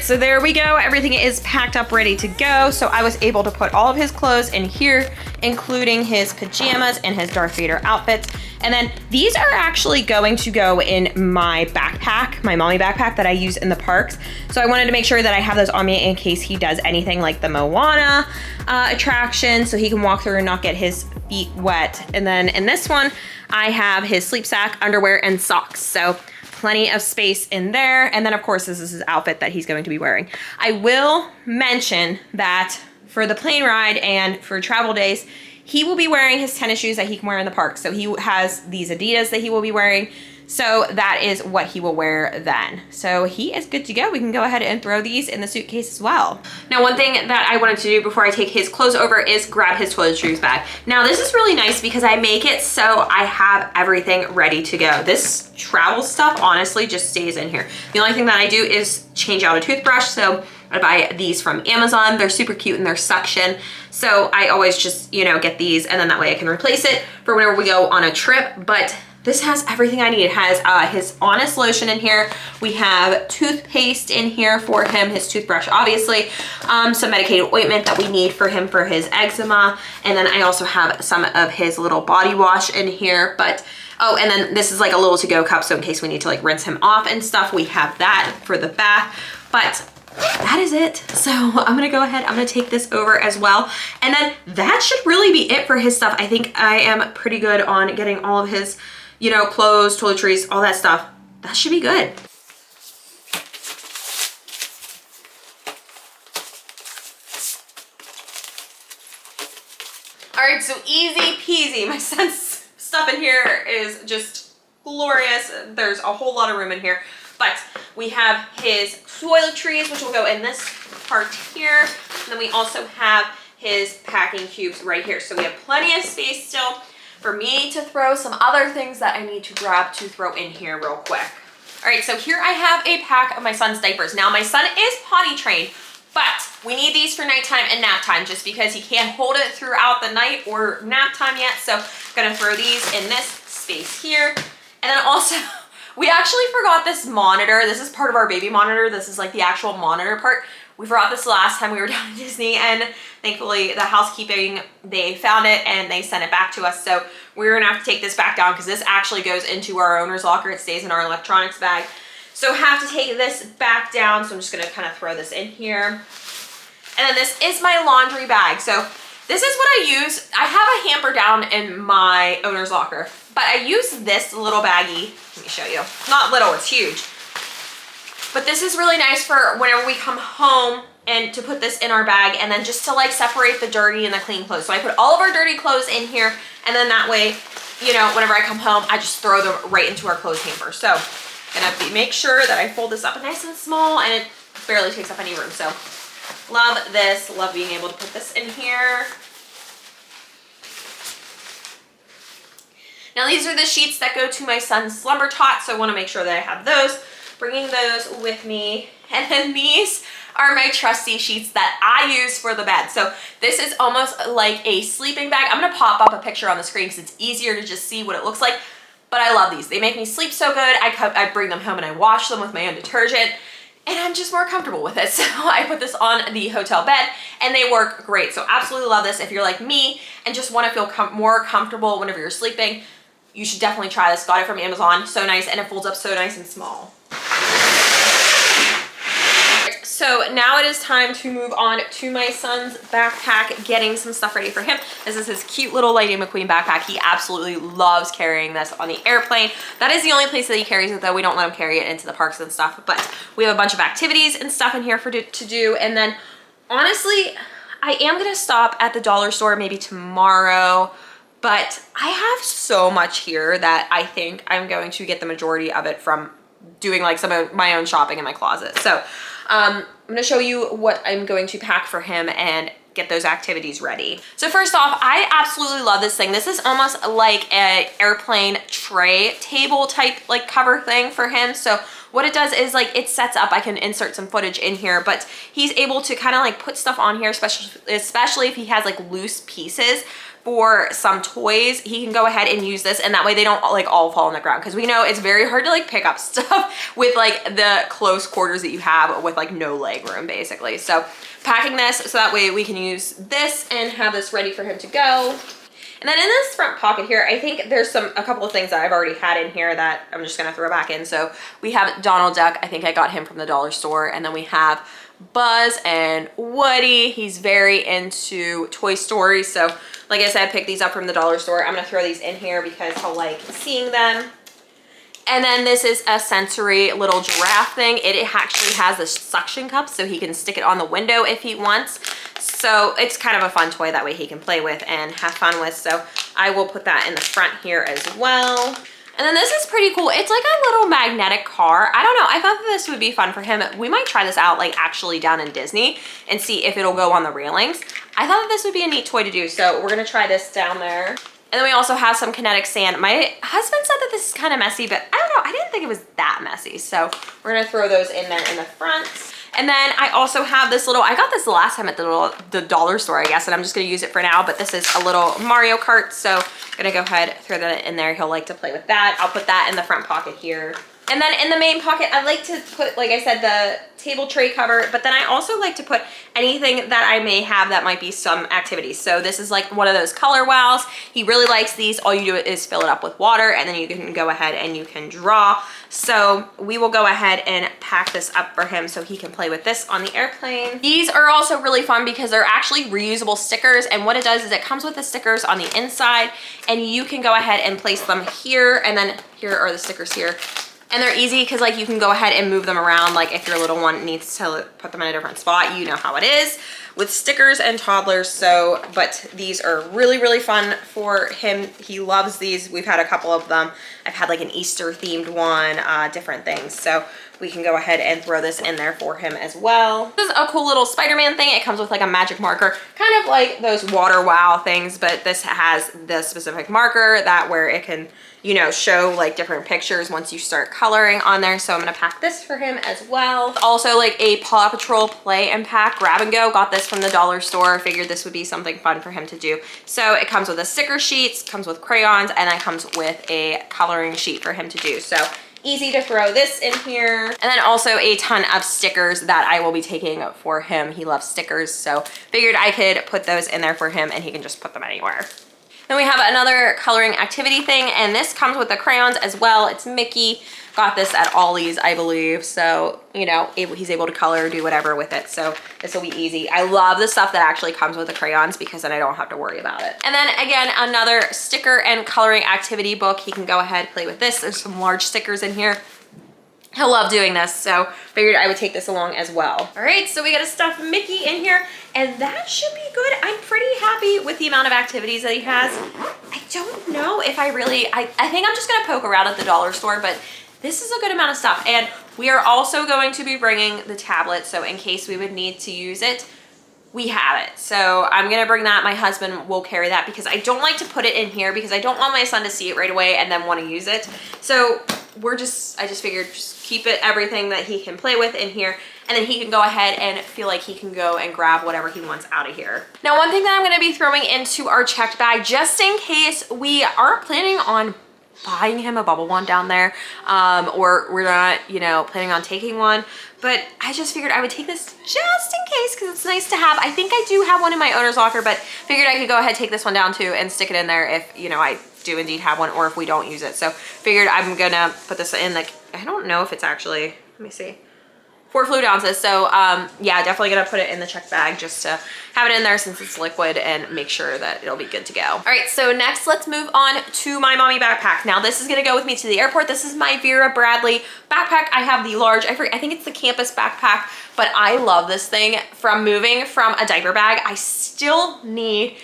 So there we go. Everything is packed up, ready to go. So I was able to put all of his clothes in here, including his pajamas and his Darth Vader outfits. And then these are actually going to go in my backpack, my mommy backpack that I use in the parks. So I wanted to make sure that I have those on me in case he does anything like the Moana attraction, so he can walk through and not get his feet wet. And then in this one, I have his sleep sack, underwear, and socks. So plenty of space in there. And then of course, this is his outfit that he's going to be wearing. I will mention that for the plane ride and for travel days, he will be wearing his tennis shoes that he can wear in the park. So he has these Adidas that he will be wearing. So that is what he will wear then. So he is good to go. We can go ahead and throw these in the suitcase as well. Now, one thing that I wanted to do before I take his clothes over is grab his toiletries bag. Now, this is really nice because I make it so I have everything ready to go. This travel stuff honestly just stays in here. The only thing that I do is change out a toothbrush. So I buy these from Amazon. They're super cute and they're suction. So I always just, you know, get these and then that way I can replace it for whenever we go on a trip. But this has everything I need. It has his Honest lotion in here. We have toothpaste in here for him, his toothbrush, obviously. Some medicated ointment that we need for him for his eczema. And then I also have some of his little body wash in here. But, oh, and then this is like a little to-go cup. So in case we need to like rinse him off and stuff, we have that for the bath. But that is it. So I'm gonna go ahead, I'm gonna take this over as well. And then that should really be it for his stuff. I think I am pretty good on getting all of his, you know, clothes, toiletries, all that stuff. That should be good. All right, so easy peasy. My son's stuff in here is just glorious. There's a whole lot of room in here. But we have his toiletries, which will go in this part here. And then we also have his packing cubes right here. So we have plenty of space still for me to throw some other things that I need to grab to throw in here real quick. All right, so here I have a pack of my son's diapers. Now my son is potty trained, but we need these for nighttime and nap time just because he can't hold it throughout the night or nap time yet. So I'm gonna throw these in this space here. And then also, we actually forgot this monitor. This is part of our baby monitor. This is like the actual monitor part. We forgot this last time we were down at Disney, and thankfully the housekeeping, they found it and they sent it back to us. So we're gonna have to take this back down because this actually goes into our owner's locker. It stays in our electronics bag. So have to take this back down. So I'm just gonna kind of throw this in here. And then this is my laundry bag. So this is what I use. I have a hamper down in my owner's locker, but I use this little baggie. Let me show you. Not little, it's huge. But this is really nice for whenever we come home and to put this in our bag and then just to like separate the dirty and the clean clothes. So I put all of our dirty clothes in here and then that way, you know, whenever I come home, I just throw them right into our clothes hamper. So gonna make sure that I fold this up nice and small and it barely takes up any room. So love this, love being able to put this in here. Now these are the sheets that go to my son's slumber tot, so I wanna make sure that I have those. bringing those with me. And then these are my trusty sheets that I use for the bed. So this is almost like a sleeping bag. I'm gonna pop up a picture on the screen because it's easier to just see what it looks like. But I love these. They make me sleep so good. I bring them home and I wash them with my own detergent, and I'm just more comfortable with it. So I put this on the hotel bed and they work great. So absolutely love this. If you're like me and just want to feel more comfortable whenever you're sleeping, you should definitely try this. Got it from Amazon. So nice, and it folds up so nice and small. So now it is time to move on to my son's backpack, getting some stuff ready for him. This is his cute little Lady McQueen backpack. He absolutely loves carrying this on the airplane. That is the only place that he carries it, though. We don't let him carry it into the parks and stuff, but we have a bunch of activities and stuff in here to do. And then honestly, I am gonna stop at the dollar store maybe tomorrow, but I have so much here that I think I'm going to get the majority of it from doing like some of my own shopping in my closet. So I'm gonna show you what I'm going to pack for him and get those activities ready. So first off, I absolutely love this thing. This is almost like an airplane tray table type like cover thing for him. So what it does is like it sets up, I can insert some footage in here, but he's able to kind of like put stuff on here, especially if he has like loose pieces for some toys. He can go ahead and use this, and that way they don't like all fall on the ground, because we know it's very hard to like pick up stuff with like the close quarters that you have with like no leg room basically. So packing this so that way we can use this and have this ready for him to go. And then in this front pocket here, I think there's a couple of things that I've already had in here that I'm just gonna throw back in. So we have Donald Duck. I think I got him from the dollar store. And then we have Buzz and Woody. He's very into Toy Story. So like I said, pick these up from the dollar store. I'm gonna throw these in here because he'll like seeing them. And then this is a sensory little giraffe thing. It actually has a suction cup so he can stick it on the window if he wants. So it's kind of a fun toy that way he can play with and have fun with. So I will put that in the front here as well. And then this is pretty cool. It's like a little magnetic car. I don't know. I thought that this would be fun for him. We might try this out like actually down in Disney and see if it'll go on the railings. I thought that this would be a neat toy to do. So we're gonna try this down there. And then we also have some kinetic sand. My husband said that this is kind of messy, but I don't know. I didn't think it was that messy. So we're gonna throw those in there in the front. And then I also have this little, I got this the last time at the dollar store, I guess, and I'm just gonna use it for now, but this is a little Mario Kart. So I'm gonna go ahead, throw that in there. He'll like to play with that. I'll put that in the front pocket here. And then in the main pocket, I like to put, like I said, the table tray cover, but then I also like to put anything that I may have that might be some activities. So this is like one of those color wows. He really likes these. All you do is fill it up with water, and then you can go ahead and you can draw. So we will go ahead and pack this up for him so he can play with this on the airplane. These are also really fun because they're actually reusable stickers, and what it does is it comes with the stickers on the inside, and you can go ahead and place them here, and then here are the stickers here. And they're easy because like you can go ahead and move them around. Like if your little one needs to put them in a different spot, you know how it is with stickers and toddlers. So, but these are really, really fun for him. He loves these. We've had a couple of them. I've had like an Easter themed one, different things. So we can go ahead and throw this in there for him as well. This is a cool little Spider-Man thing. It comes with like a magic marker, kind of like those water wow things, but this has the specific marker that where it can, you know, show like different pictures once you start coloring on there. So I'm gonna pack this for him as well. Also like a Paw Patrol play and pack grab and go. Got this from the dollar store. Figured this would be something fun for him to do. So it comes with a sticker sheets, comes with crayons, and then comes with a coloring sheet for him to do. So easy to throw this in here. And then also a ton of stickers that I will be taking for him. He loves stickers, so figured I could put those in there for him and he can just put them anywhere. Then we have another coloring activity thing, and this comes with the crayons as well. It's Mickey. Got this at Ollie's, I believe. So, you know, he's able to color, do whatever with it. So this will be easy. I love the stuff that actually comes with the crayons because then I don't have to worry about it. And then again, another sticker and coloring activity book. He can go ahead, play with this. There's some large stickers in here. He'll love doing this, so figured I would take this along as well. All right, so we got a stuffed Mickey in here, and that should be good. I'm pretty happy with the amount of activities that he has. I don't know if I think I'm just gonna poke around at the dollar store, but this is a good amount of stuff. And we are also going to be bringing the tablet, so in case we would need to use it, we have it. So I'm gonna bring that. My husband will carry that because I don't like to put it in here because I don't want my son to see it right away and then want to use it. So I just figured just keep everything that he can play with in here, and then he can go ahead and feel like he can go and grab whatever he wants out of here. Now, one thing that I'm gonna be throwing into our checked bag, just in case we aren't planning on buying him a bubble wand down there, or we're not, you know, planning on taking one, but I just figured I would take this just in case because it's nice to have. I think I do have one in my owner's locker, but figured I could go ahead, take this one down too, and stick it in there if, you know, I do indeed have one, or if we don't use it. So figured I'm gonna put this in, like, I don't know if it's actually, let me see, 4 fluid ounces. So yeah, definitely gonna put it in the check bag just to have it in there since it's liquid and make sure that it'll be good to go. All right, so next let's move on to my mommy backpack. Now this is gonna go with me to the airport. This is my Vera Bradley backpack. I have the large, I think it's the campus backpack, but I love this thing. From moving from a diaper bag, I still need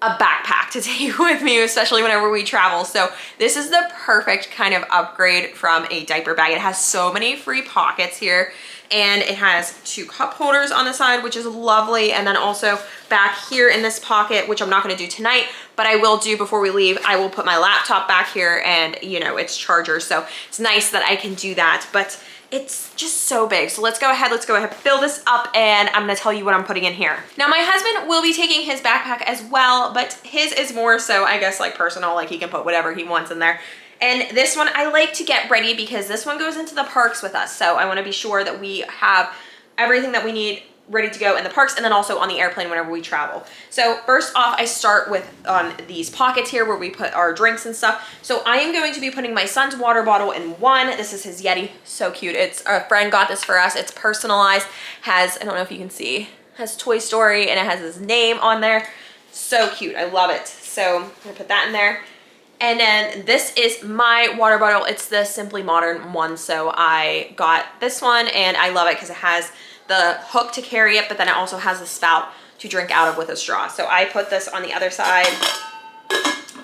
a backpack to take with me, especially whenever we travel. So this is the perfect kind of upgrade from a diaper bag. It has so many free pockets here, and it has 2 cup holders on the side, which is lovely. And then also back here in this pocket, which I'm not gonna do tonight, but I will do before we leave, I will put my laptop back here and, you know, its charger. So it's nice that I can do that, but it's just so big. So let's go ahead, fill this up, and I'm gonna tell you what I'm putting in here. Now my husband will be taking his backpack as well, but his is more so, I guess, like personal, like he can put whatever he wants in there. And this one I like to get ready because this one goes into the parks with us. So I wanna be sure that we have everything that we need ready to go in the parks, and then also on the airplane whenever we travel. So first off, I start with these pockets here where we put our drinks and stuff. So I am going to be putting my son's water bottle in one. This is his Yeti, so cute. It's a friend got this for us. It's personalized, has, I don't know if you can see, has Toy Story, and it has his name on there. So cute, I love it. So I'm gonna put that in there. And then this is my water bottle. It's the Simply Modern one. So I got this one and I love it because it has the hook to carry it, but then it also has the spout to drink out of with a straw. So I put this on the other side.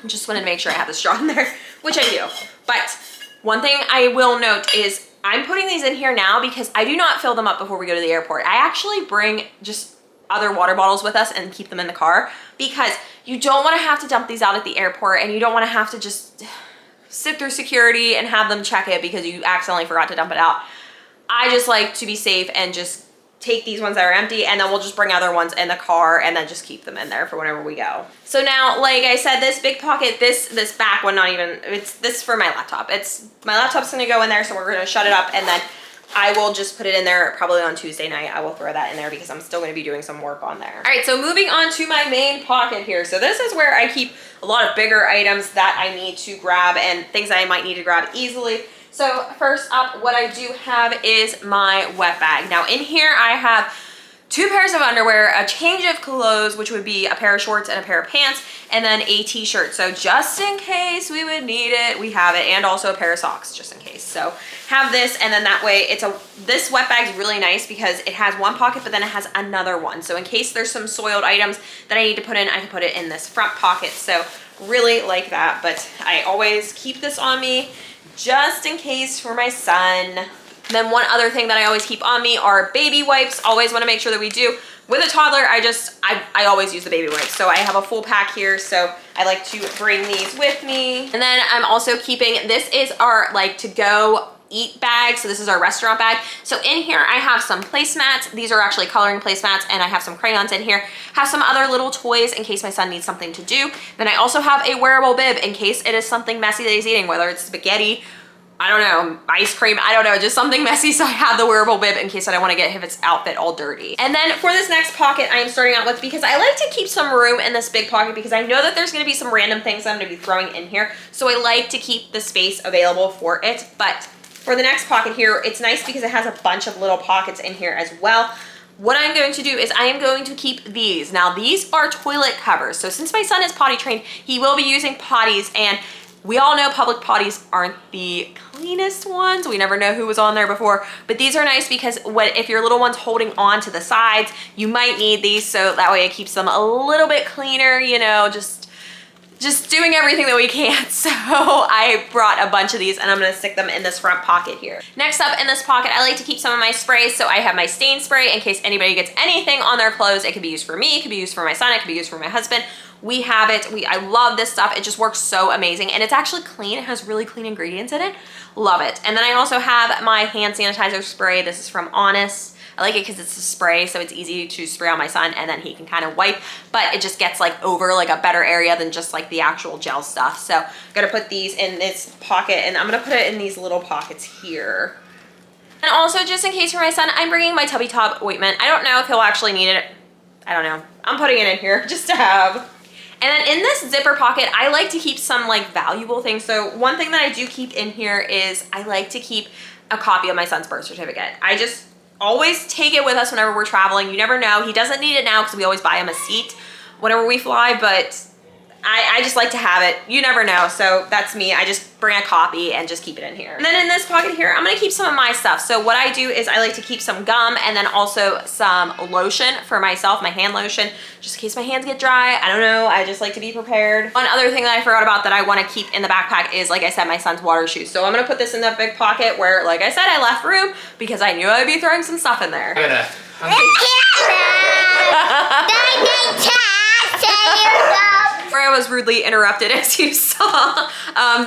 Just wanted to make sure I have the straw in there, which I do. But one thing I will note is I'm putting these in here now because I do not fill them up before we go to the airport. I actually bring just other water bottles with us and keep them in the car because you don't want to have to dump these out at the airport, and you don't want to have to just sit through security and have them check it because you accidentally forgot to dump it out. I just like to be safe and just take these ones that are empty, and then we'll just bring other ones in the car and then just keep them in there for whenever we go. So now, like I said, this big pocket, this back one, not even, it's this for my laptop. My laptop's gonna go in there, so we're gonna shut it up, and then I will just put it in there probably on Tuesday night. I will throw that in there because I'm still gonna be doing some work on there. All right, so moving on to my main pocket here. So this is where I keep a lot of bigger items that I need to grab and things that I might need to grab easily. So first up, what I do have is my wet bag. Now in here I have 2 pairs of underwear, a change of clothes, which would be a pair of shorts and a pair of pants, and then a t-shirt. So just in case we would need it, we have it, and also a pair of socks just in case. So have this, and then that way this wet bag is really nice because it has one pocket, but then it has another one. So in case there's some soiled items that I need to put in, I can put it in this front pocket. So really like that, but I always keep this on me just in case for my son. Then one other thing that I always keep on me are baby wipes. Always want to make sure that we do. With a toddler, I always use the baby wipes. So I have a full pack here, so I like to bring these with me. And then I'm also keeping, this is our like to go eat bag. So this is our restaurant bag. So in here I have some placemats. These are actually coloring placemats, and I have some crayons in here. Have some other little toys in case my son needs something to do. Then I also have a wearable bib in case it is something messy that he's eating, whether it's spaghetti, I don't know, ice cream, I don't know, just something messy. So I have the wearable bib in case I don't want to get his outfit all dirty. And then for this next pocket I am starting out with, because I like to keep some room in this big pocket because I know that there's going to be some random things that I'm going to be throwing in here. So I like to keep the space available for it. But for the next pocket here, it's nice because it has a bunch of little pockets in here as well. What I'm going to do is I am going to keep these. Now these are toilet covers. So since my son is potty trained, he will be using potties, and we all know public potties aren't the cleanest ones. We never know who was on there before, but these are nice because if your little one's holding on to the sides, you might need these, so that way it keeps them a little bit cleaner, you know, just just doing everything that we can. So I brought a bunch of these and I'm gonna stick them in this front pocket here. Next up in this pocket, I like to keep some of my sprays. So I have my stain spray in case anybody gets anything on their clothes. It could be used for me, it could be used for my son, it could be used for my husband. We have it. I love this stuff. It just works so amazing. And it's actually clean. It has really clean ingredients in it. Love it. And then I also have my hand sanitizer spray. This is from Honest. I like it because it's a spray, so it's easy to spray on my son and then he can kind of wipe, but it just gets like over like a better area than just like the actual gel stuff. So I'm gonna put these in this pocket and I'm gonna put it in these little pockets here. And also just in case for my son, I'm bringing my Tubby Top ointment. I don't know if he'll actually need it. I don't know. I'm putting it in here just to have. And then in this zipper pocket, I like to keep some like valuable things. So one thing that I do keep in here is I like to keep a copy of my son's birth certificate. I just always take it with us whenever we're traveling. You never know. He doesn't need it now because we always buy him a seat whenever we fly, but I just like to have it. You never know. So that's me. I just bring a copy and just keep it in here. And then in this pocket here, I'm gonna keep some of my stuff. So what I do is I like to keep some gum and then also some lotion for myself, my hand lotion, just in case my hands get dry. I don't know. I just like to be prepared. One other thing that I forgot about that I want to keep in the backpack is, like I said, my son's water shoes. So I'm gonna put this in the big pocket where, like I said, I left room because I knew I'd be throwing some stuff in there. Where I was rudely interrupted, as you saw.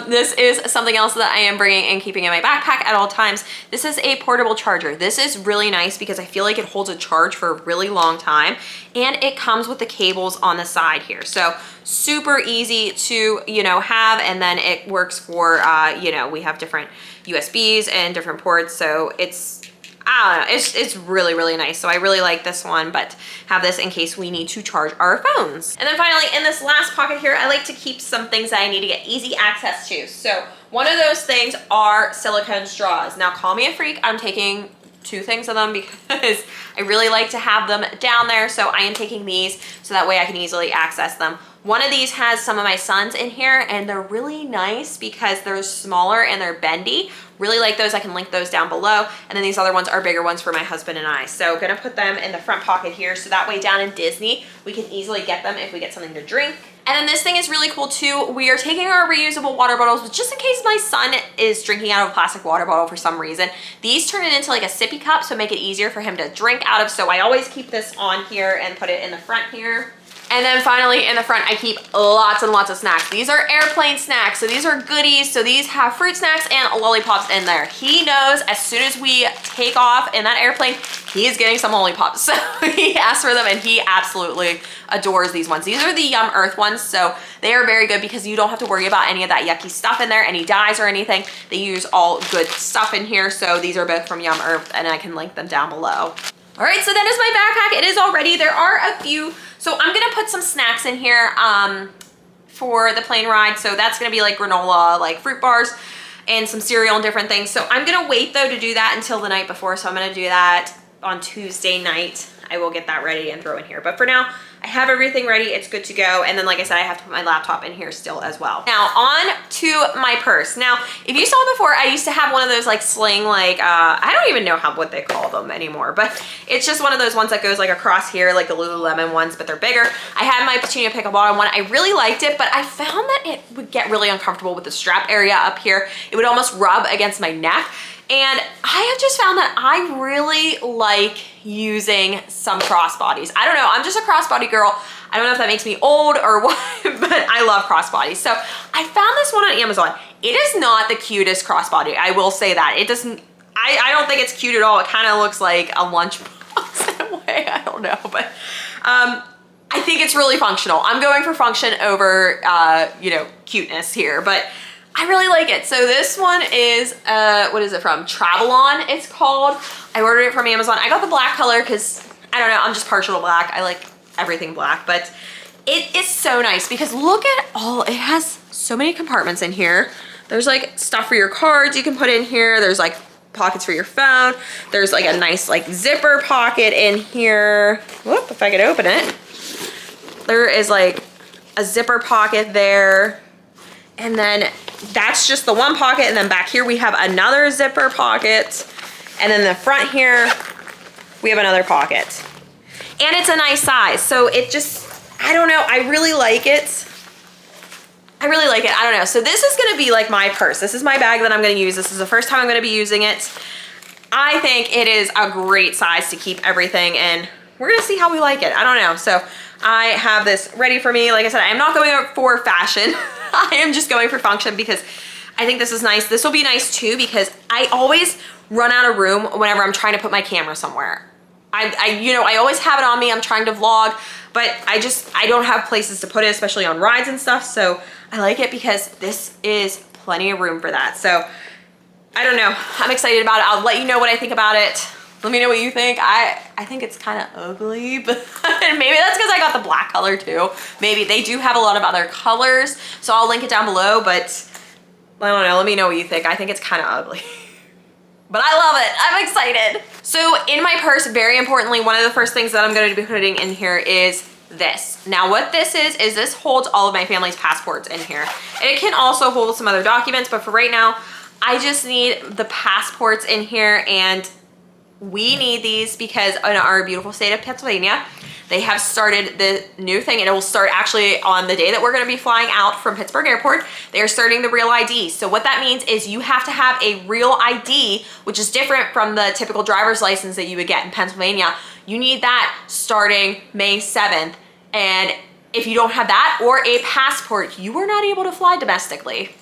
This is something else that I am bringing and keeping in my backpack at all times. This is a portable charger. This is really nice because I feel like it holds a charge for a really long time, and it comes with the cables on the side here. So super easy to, you know, have, and then it works for, you know, we have different USBs and different ports, so it's, I don't know, it's really, really nice. So I really like this one, but have this in case we need to charge our phones. And then finally, in this last pocket here, I like to keep some things that I need to get easy access to. So one of those things are silicone straws. Now, call me a freak. I'm taking 2 things of them because I really like to have them down there. So I am taking these so that way I can easily access them. One of these has some of my sons in here and they're really nice because they're smaller and they're bendy. Really like those. I can link those down below. And then these other ones are bigger ones for my husband and I. So gonna put them in the front pocket here so that way down in Disney, we can easily get them if we get something to drink. And then this thing is really cool too. We are taking our reusable water bottles just in case my son is drinking out of a plastic water bottle for some reason. These turn it into like a sippy cup, so make it easier for him to drink out of. So I always keep this on here and put it in the front here. And then finally in the front, I keep lots and lots of snacks. These are airplane snacks, so these are goodies. So these have fruit snacks and lollipops in there. He knows as soon as we take off in that airplane, he is getting some lollipops. So he asked for them and he absolutely adores these ones. These are the Yum Earth ones, so they are very good because you don't have to worry about any of that yucky stuff in there, any dyes or anything. They use all good stuff in here. So these are both from Yum Earth and I can link them down below. All right, so that is my backpack. It is all ready. There are a few, so I'm gonna put some snacks in here for the plane ride. So that's gonna be like granola, like fruit bars, and some cereal and different things. So I'm gonna wait though to do that until the night before. So I'm gonna do that on Tuesday night. I will get that ready and throw in here. But for now, I have everything ready. It's good to go. And then like I said, I have to put my laptop in here still as well. Now on to my purse. Now, if you saw before, I used to have one of those like sling, like, I don't even know what they call them anymore, but it's just one of those ones that goes like across here, like the Lululemon ones, but they're bigger. I had my Petunia Pickleball one. I really liked it, but I found that it would get really uncomfortable with the strap area up here. It would almost rub against my neck. And I have just found that I really like using some crossbodies. I don't know, I'm just a crossbody girl. I don't know if that makes me old or what, but I love crossbodies. So I found this one on Amazon. It is not the cutest crossbody, I will say that. It doesn't, I don't think it's cute at all. It kind of looks like a lunchbox in a way, I don't know, but I think it's really functional. I'm going for function over, you know, cuteness here, but I really like it. So this one is, what is it from? Travelon, it's called. I ordered it from Amazon. I got the black color because, I don't know, I'm just partial to black. I like everything black, but it is so nice because look at all, it has so many compartments in here. There's like stuff for your cards you can put in here. There's like pockets for your phone. There's like a nice like zipper pocket in here. Whoop, if I could open it. There is like a zipper pocket there. And then that's just the one pocket. And then back here we have another zipper pocket. And then the front here, we have another pocket. And it's a nice size. So it just, I don't know, I really like it. I really like it. I don't know. So this is gonna be like my purse. This is my bag that I'm gonna use. This is the first time I'm gonna be using it. I think it is a great size to keep everything, and we're gonna see how we like it. I don't know. So I have this ready for me. Like I said, I am not going for fashion. I am just going for function because I think this is nice. This will be nice too because I always run out of room whenever I'm trying to put my camera somewhere. I always have it on me. I'm trying to vlog, but I don't have places to put it, especially on rides and stuff. So I like it because this is plenty of room for that. So I don't know. I'm excited about it. I'll let you know what I think about it. Let me know what you think. I think it's kind of ugly, but maybe that's because I got the black color too. Maybe they do have a lot of other colors, so I'll link it down below, but I don't know. Let me know what you think. I think it's kind of ugly. But I love it. I'm excited. So in my purse, very importantly, one of the first things that I'm going to be putting in here is this. Now what this is this holds all of my family's passports in here. It can also hold some other documents, but for right now, I just need the passports in here, and we need these because in our beautiful state of Pennsylvania, they have started the new thing, and it will start actually on the day that we're gonna be flying out from Pittsburgh Airport. They are starting the real ID. So what that means is you have to have a real ID, which is different from the typical driver's license that you would get in Pennsylvania. You need that starting May 7th. And if you don't have that or a passport, you are not able to fly domestically.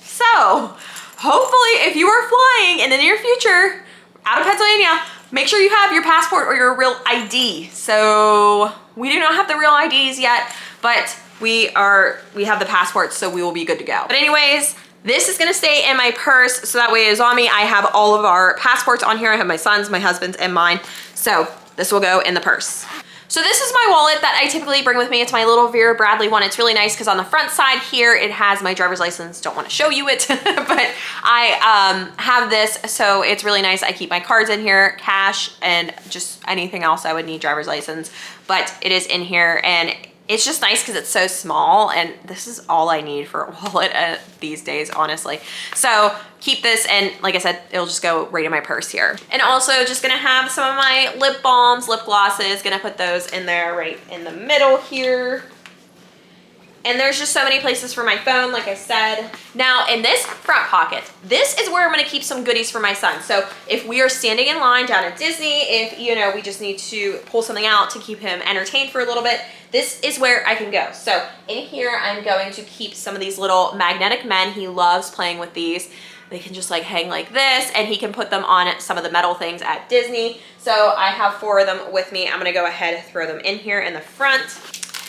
So hopefully if you are flying in the near future out of Pennsylvania, make sure you have your passport or your real ID. So we do not have the real IDs yet, but we have the passports, so we will be good to go. But anyways, this is gonna stay in my purse, so that way it is on me. I have all of our passports on here. I have my son's, my husband's, and mine. So this will go in the purse. So this is my wallet that I typically bring with me. It's my little Vera Bradley one. It's really nice because on the front side here, it has my driver's license. Don't want to show you it, but I have this, so it's really nice. I keep my cards in here, cash, and just anything else I would need, driver's license. But it is in here, and it's just nice because it's so small, and this is all I need for a wallet these days, honestly. So keep this, and like I said, it'll just go right in my purse here. And also just gonna have some of my lip balms, lip glosses, gonna put those in there right in the middle here. And there's just so many places for my phone, like I said. Now in this front pocket, this is where I'm gonna keep some goodies for my son. So if we are standing in line down at Disney, if we just need to pull something out to keep him entertained for a little bit, this is where I can go. So in here, I'm going to keep some of these little magnetic men. He loves playing with these. They can just like hang like this, and he can put them on some of the metal things at Disney. So I have 4 of them with me. I'm gonna go ahead and throw them in here in the front.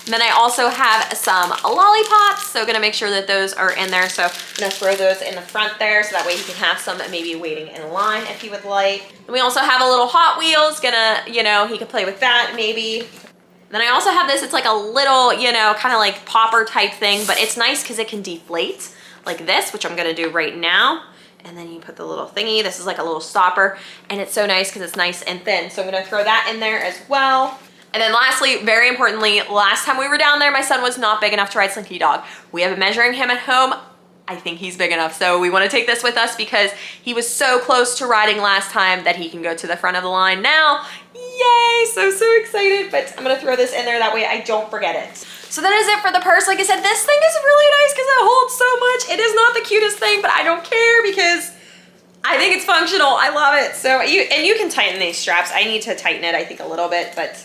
And then I also have some lollipops, so gonna make sure that those are in there. So I'm gonna throw those in the front there, so that way he can have some maybe waiting in line if he would like. And we also have a little Hot Wheels, he could play with that maybe. Then I also have this, it's like a little, kind of like popper type thing, but it's nice because it can deflate like this, which I'm gonna do right now. And then you put the little thingy, this is like a little stopper, and it's so nice because it's nice and thin. So I'm gonna throw that in there as well. And then lastly, very importantly, last time we were down there, my son was not big enough to ride Slinky Dog. We have been measuring him at home. I think he's big enough. So we want to take this with us because he was so close to riding last time that he can go to the front of the line now. Yay, so excited. But I'm gonna throw this in there, that way I don't forget it. So that is it for the purse. Like I said, this thing is really nice because it holds so much. It is not the cutest thing, but I don't care because I think it's functional. I love it. So you can tighten these straps. I need to tighten it, I think, a little bit, but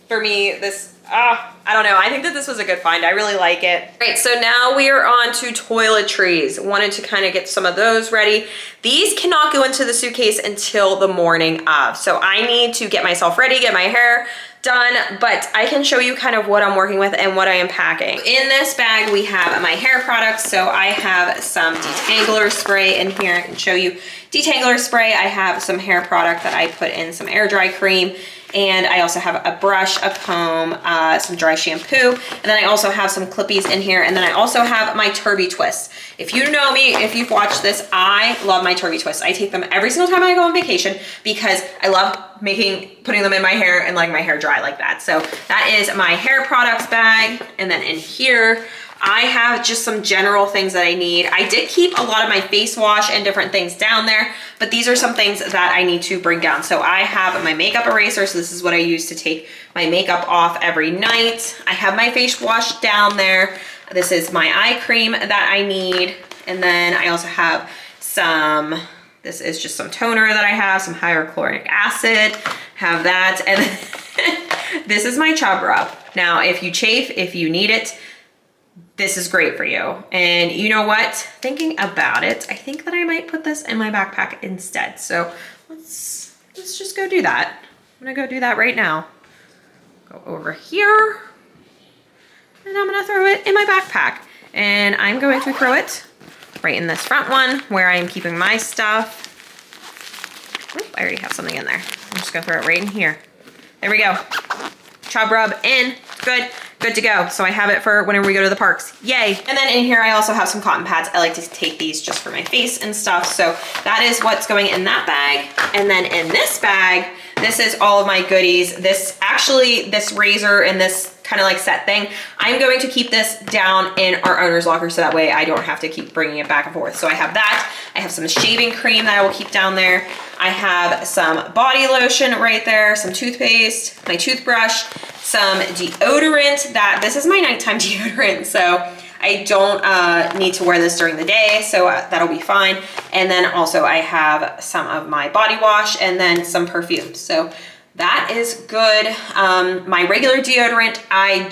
for me, this, I don't know. I think that this was a good find. I really like it. All right, so now we are on to toiletries. Wanted to kind of get some of those ready. These cannot go into the suitcase until the morning of. So I need to get myself ready, get my hair done, but I can show you kind of what I'm working with and what I am packing. In this bag, we have my hair products. So I have some detangler spray in here. I can show you detangler spray. I have some hair product that I put in some air dry cream. And I also have a brush, a comb, some dry shampoo. And then I also have some clippies in here. And then I also have my Turby twists. If you know me, if you've watched this, I love my Turby twists. I take them every single time I go on vacation because I love putting them in my hair and letting my hair dry like that. So that is my hair products bag. And then in here, I have just some general things that I need. I did keep a lot of my face wash and different things down there, but these are some things that I need to bring down. So I have my makeup eraser. So this is what I use to take my makeup off every night. I have my face wash down there. This is my eye cream that I need. And then I also have some, this is just some toner that I have, some hyaluronic acid, have that. And then this is my chub rub. Now, if you chafe, if you need it, this is great for you. And you know what? Thinking about it, I think that I might put this in my backpack instead. So let's just go do that. I'm gonna go do that right now. Go over here. And I'm gonna throw it in my backpack. And I'm going to throw it right in this front one where I'm keeping my stuff. Oop, I already have something in there. I'm just gonna throw it right in here. There we go. Chub rub in, good to go. So I have it for whenever we go to the parks, yay. And then in here, I also have some cotton pads. I like to take these just for my face and stuff. So that is what's going in that bag. And then in this bag, this is all of my goodies. This razor and this kind of like set thing, I'm going to keep this down in our owner's locker so that way I don't have to keep bringing it back and forth. So I have that. I have some shaving cream that I will keep down there. I have some body lotion right there, some toothpaste, my toothbrush, some deodorant. This is my nighttime deodorant, so I don't need to wear this during the day, so that'll be fine. And then also I have some of my body wash and then some perfume. So that is good. My regular deodorant, I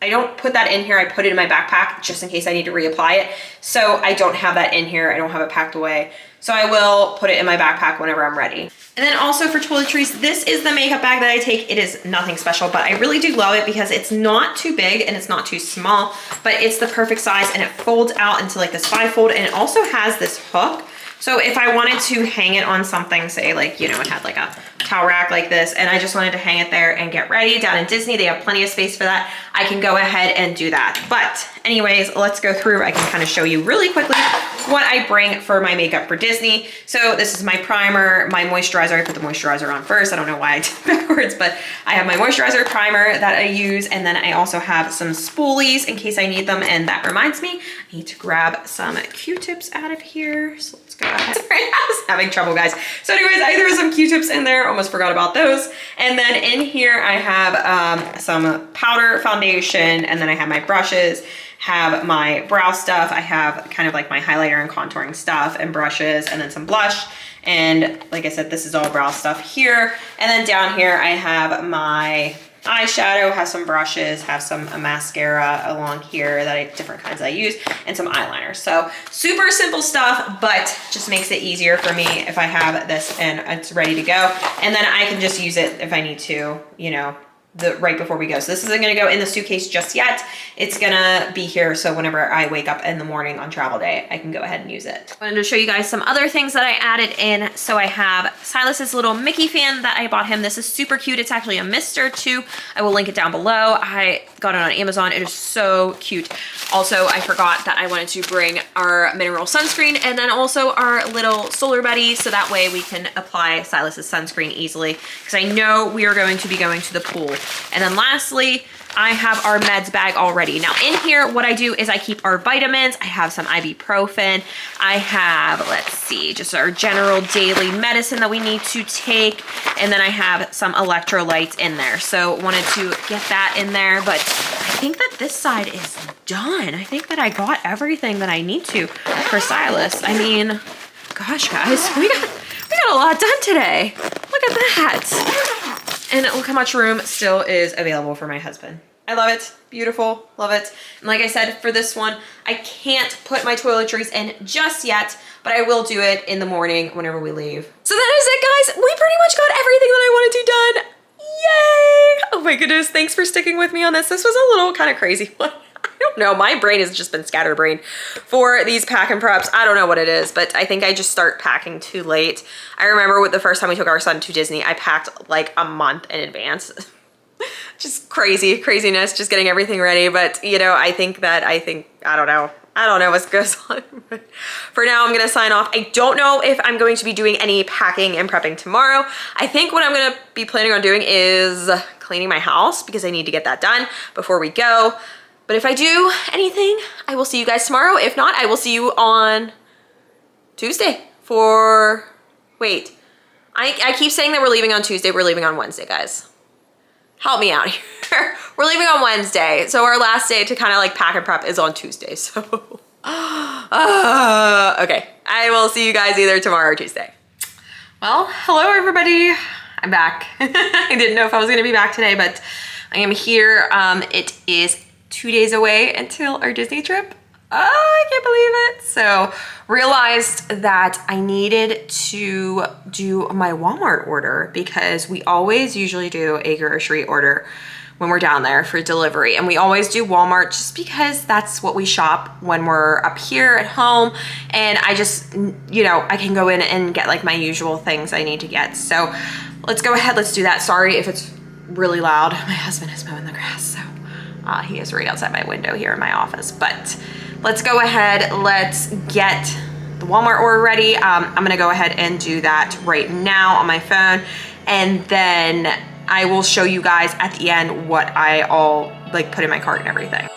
don't put that in here. I put it in my backpack just in case I need to reapply it. So I don't have that in here. I don't have it packed away. So I will put it in my backpack whenever I'm ready. And then also for toiletries, this is the makeup bag that I take. It is nothing special, but I really do love it because it's not too big and it's not too small, but it's the perfect size and it folds out into like this 5-fold, and it also has this hook. So if I wanted to hang it on something, say like, you know, it had like a towel rack like this, and I just wanted to hang it there and get ready. Down in Disney, they have plenty of space for that. I can go ahead and do that. But anyways, let's go through. I can kind of show you really quickly what I bring for my makeup for Disney. So this is my primer, my moisturizer. I put the moisturizer on first. I don't know why I did it backwards, but I have my moisturizer primer that I use. And then I also have some spoolies in case I need them. And that reminds me, I need to grab some Q-tips out of here. So let's go ahead. Sorry, I was having trouble, guys. So anyways, I threw some Q-tips in there. Almost forgot about those. And then in here, I have some powder foundation, and then I have my brushes, have my brow stuff. I have kind of like my highlighter and contouring stuff and brushes, and then some blush. And like I said, this is all brow stuff here. And then down here, I have my eyeshadow, have some brushes, have some mascara along here that different kinds I use, and some eyeliner. So super simple stuff, but just makes it easier for me if I have this and it's ready to go. And then I can just use it if I need to, you know, right before we go. So this isn't gonna go in the suitcase just yet. It's gonna be here, so whenever I wake up in the morning on travel day, I can go ahead and use it. I wanted to show you guys some other things that I added in. So I have Silas's little Mickey fan that I bought him. This is super cute. It's actually a mister too. I will link it down below. I got it on Amazon. It is so cute. Also, I forgot that I wanted to bring our mineral sunscreen and then also our little solar buddy, so that way we can apply Silas's sunscreen easily, because I know we are going to be going to the pool. And then lastly, I have our meds bag already. Now in here, what I do is I keep our vitamins. I have some ibuprofen. I have, let's see, just our general daily medicine that we need to take. And then I have some electrolytes in there. So wanted to get that in there, but I think that this side is done. I think that I got everything that I need to for Silas. I mean, gosh guys, we got a lot done today. Look at that. And look how much room still is available for my husband. I love it. Beautiful. Love it. And like I said, for this one, I can't put my toiletries in just yet, but I will do it in the morning whenever we leave. So that is it, guys. We pretty much got everything that I wanted to done. Yay! Oh my goodness. Thanks for sticking with me on this. This was a little kind of crazy one. I don't know. My brain has just been scatterbrained for these pack and preps. I don't know what it is, but I think I just start packing too late. I remember with the first time we took our son to Disney, I packed like a month in advance. Just craziness, just getting everything ready. But you know, I don't know what goes on. But for now, I'm gonna sign off. I don't know if I'm going to be doing any packing and prepping tomorrow. I think what I'm gonna be planning on doing is cleaning my house, because I need to get that done before we go. But if I do anything, I will see you guys tomorrow. If not, I will see you on Tuesday wait. I keep saying that we're leaving on Tuesday. We're leaving on Wednesday, guys. help me out here. We're leaving on Wednesday, so our last day to kind of like pack and prep is on Tuesday, so. Okay, I will see you guys either tomorrow or Tuesday. Well, hello everybody. I'm back. I didn't know if I was gonna be back today, but I am here. It is 2 days away until our Disney trip. Oh, I can't believe it. So realized that I needed to do my Walmart order because we always usually do a grocery order when we're down there for delivery. And we always do Walmart just because that's what we shop when we're up here at home. And I just, you know, I can go in and get like my usual things I need to get. So let's go ahead, let's do that. Sorry if it's really loud. My husband is mowing the grass, so he is right outside my window here in my office. But let's go ahead, let's get the Walmart order ready. I'm gonna go ahead and do that right now on my phone. And then I will show you guys at the end what I all like put in my cart and everything.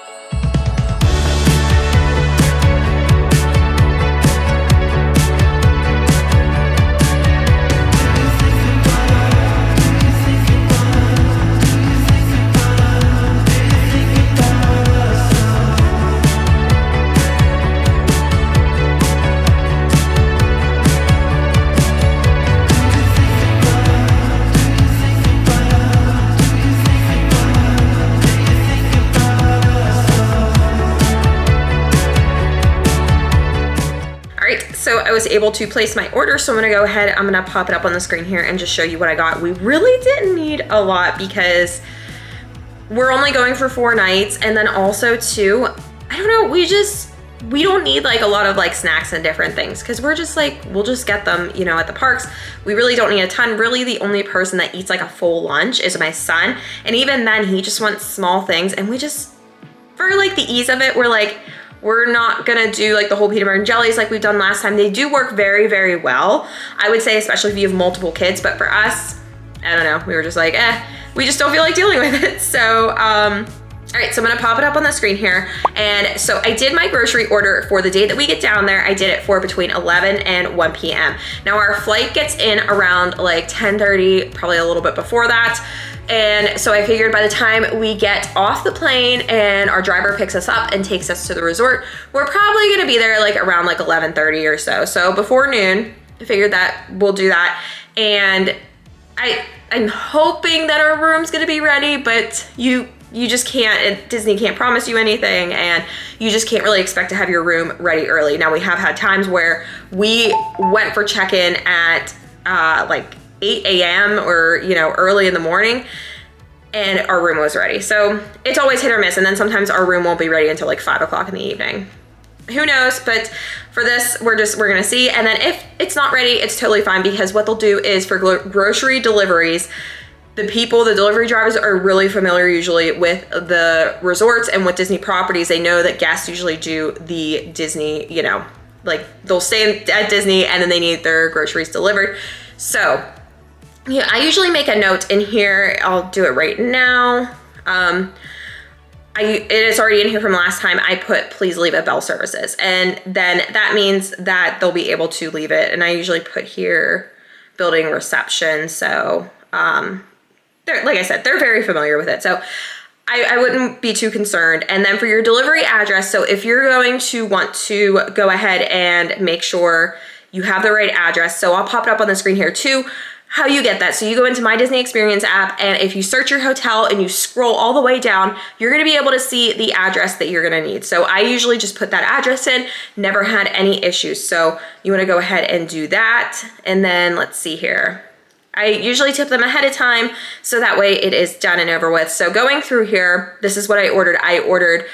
So I was able to place my order, so I'm gonna go ahead, I'm gonna pop it up on the screen here and just show you what I got. We really didn't need a lot because we're only going for 4 nights, and then also too, I don't know, we don't need like a lot of like snacks and different things because we're just like, we'll just get them, you know, at the parks. We really don't need a ton. Really the only person that eats like a full lunch is my son, and even then he just wants small things, and we just, for like the ease of it, we're like, we're not gonna do like the whole peanut butter and jellies like we've done last time. They do work very, very well, I would say, especially if you have multiple kids. But for us, I don't know, we were just like, we just don't feel like dealing with it. So, all right, so I'm gonna pop it up on the screen here. And so I did my grocery order for the day that we get down there. I did it for between 11 and 1 p.m. Now our flight gets in around like 10:30, probably a little bit before that. And so I figured by the time we get off the plane and our driver picks us up and takes us to the resort, we're probably gonna be there like around like 11:30 or so. So before noon, I figured that we'll do that. And I'm hoping that our room's gonna be ready, but you just can't, Disney can't promise you anything, and you just can't really expect to have your room ready early. Now we have had times where we went for check-in at like 8 a.m. or, you know, early in the morning, and our room was ready. So it's always hit or miss, and then sometimes our room won't be ready until like 5 o'clock in the evening. Who knows? But for this, we're gonna see. And then if it's not ready, it's totally fine, because what they'll do is for grocery deliveries, the delivery drivers are really familiar usually with the resorts and with Disney properties. They know that guests usually do the Disney, you know, like they'll stay at Disney and then they need their groceries delivered. So yeah, I usually make a note in here. I'll do it right now. It is already in here from last time. I put, please leave at bell services. And then that means that they'll be able to leave it. And I usually put here building reception. So, like I said, they're very familiar with it. So I wouldn't be too concerned. And then for your delivery address, so if you're going to want to go ahead and make sure you have the right address, so I'll pop it up on the screen here too, how you get that. So you go into My Disney Experience app, and if you search your hotel and you scroll all the way down, you're gonna be able to see the address that you're gonna need. So I usually just put that address in, never had any issues. So you wanna go ahead and do that. And then let's see here. I usually tip them ahead of time, so that way it is done and over with. So going through here, this is what I ordered. I ordered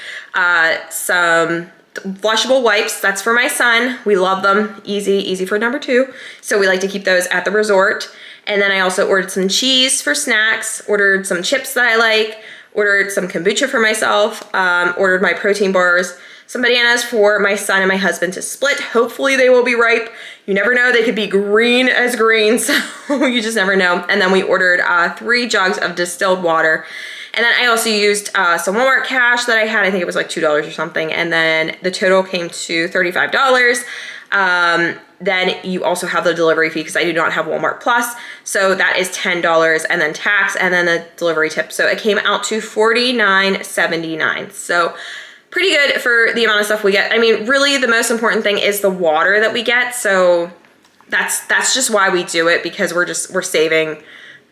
some flushable wipes. That's for my son. We love them. Easy for number 2. So we like to keep those at the resort. And then I also ordered some cheese for snacks, ordered some chips that I like, ordered some kombucha for myself, ordered my protein bars, some bananas for my son and my husband to split. Hopefully they will be ripe. You never know, they could be green as green, so you just never know. And then we ordered 3 jugs of distilled water. And then I also used some Walmart cash that I had. I think it was like $2 or something. And then the total came to $35. Then you also have the delivery fee because I do not have Walmart Plus. So that is $10 and then tax and then the delivery tip. So it came out to $49.79. So pretty good for the amount of stuff we get. I mean, really the most important thing is the water that we get. So that's just why we do it, because we're saving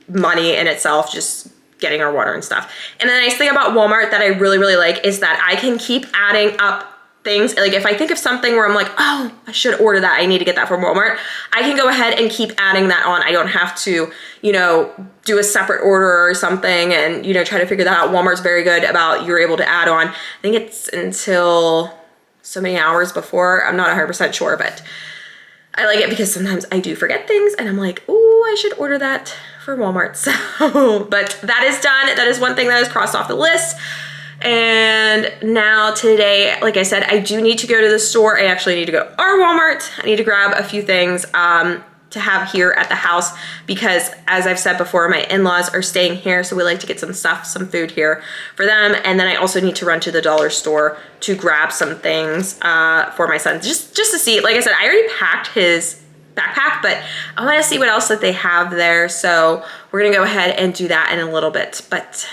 money in itself, just getting our water and stuff. And the nice thing about Walmart that I really, really like is that I can keep adding up things. Like if I think of something where I'm like, oh, I should order that, I need to get that from Walmart, I can go ahead and keep adding that on. I don't have to, do a separate order or something and, try to figure that out. Walmart's very good about you're able to add on. I think it's until so many hours before. I'm not 100% sure, but I like it because sometimes I do forget things and I'm like, oh, I should order that for Walmart. So, but that is done. That is one thing that is crossed off the list. And now today, like I said, I do need to go to the store. I actually need to go to our Walmart. I need to grab a few things to have here at the house because, as I've said before, my in-laws are staying here, so we like to get some stuff, some food here for them. And then I also need to run to the dollar store to grab some things for my son, just to see. Like I said, I already packed his backpack, but I want to see what else that they have there. So we're gonna go ahead and do that in a little bit. But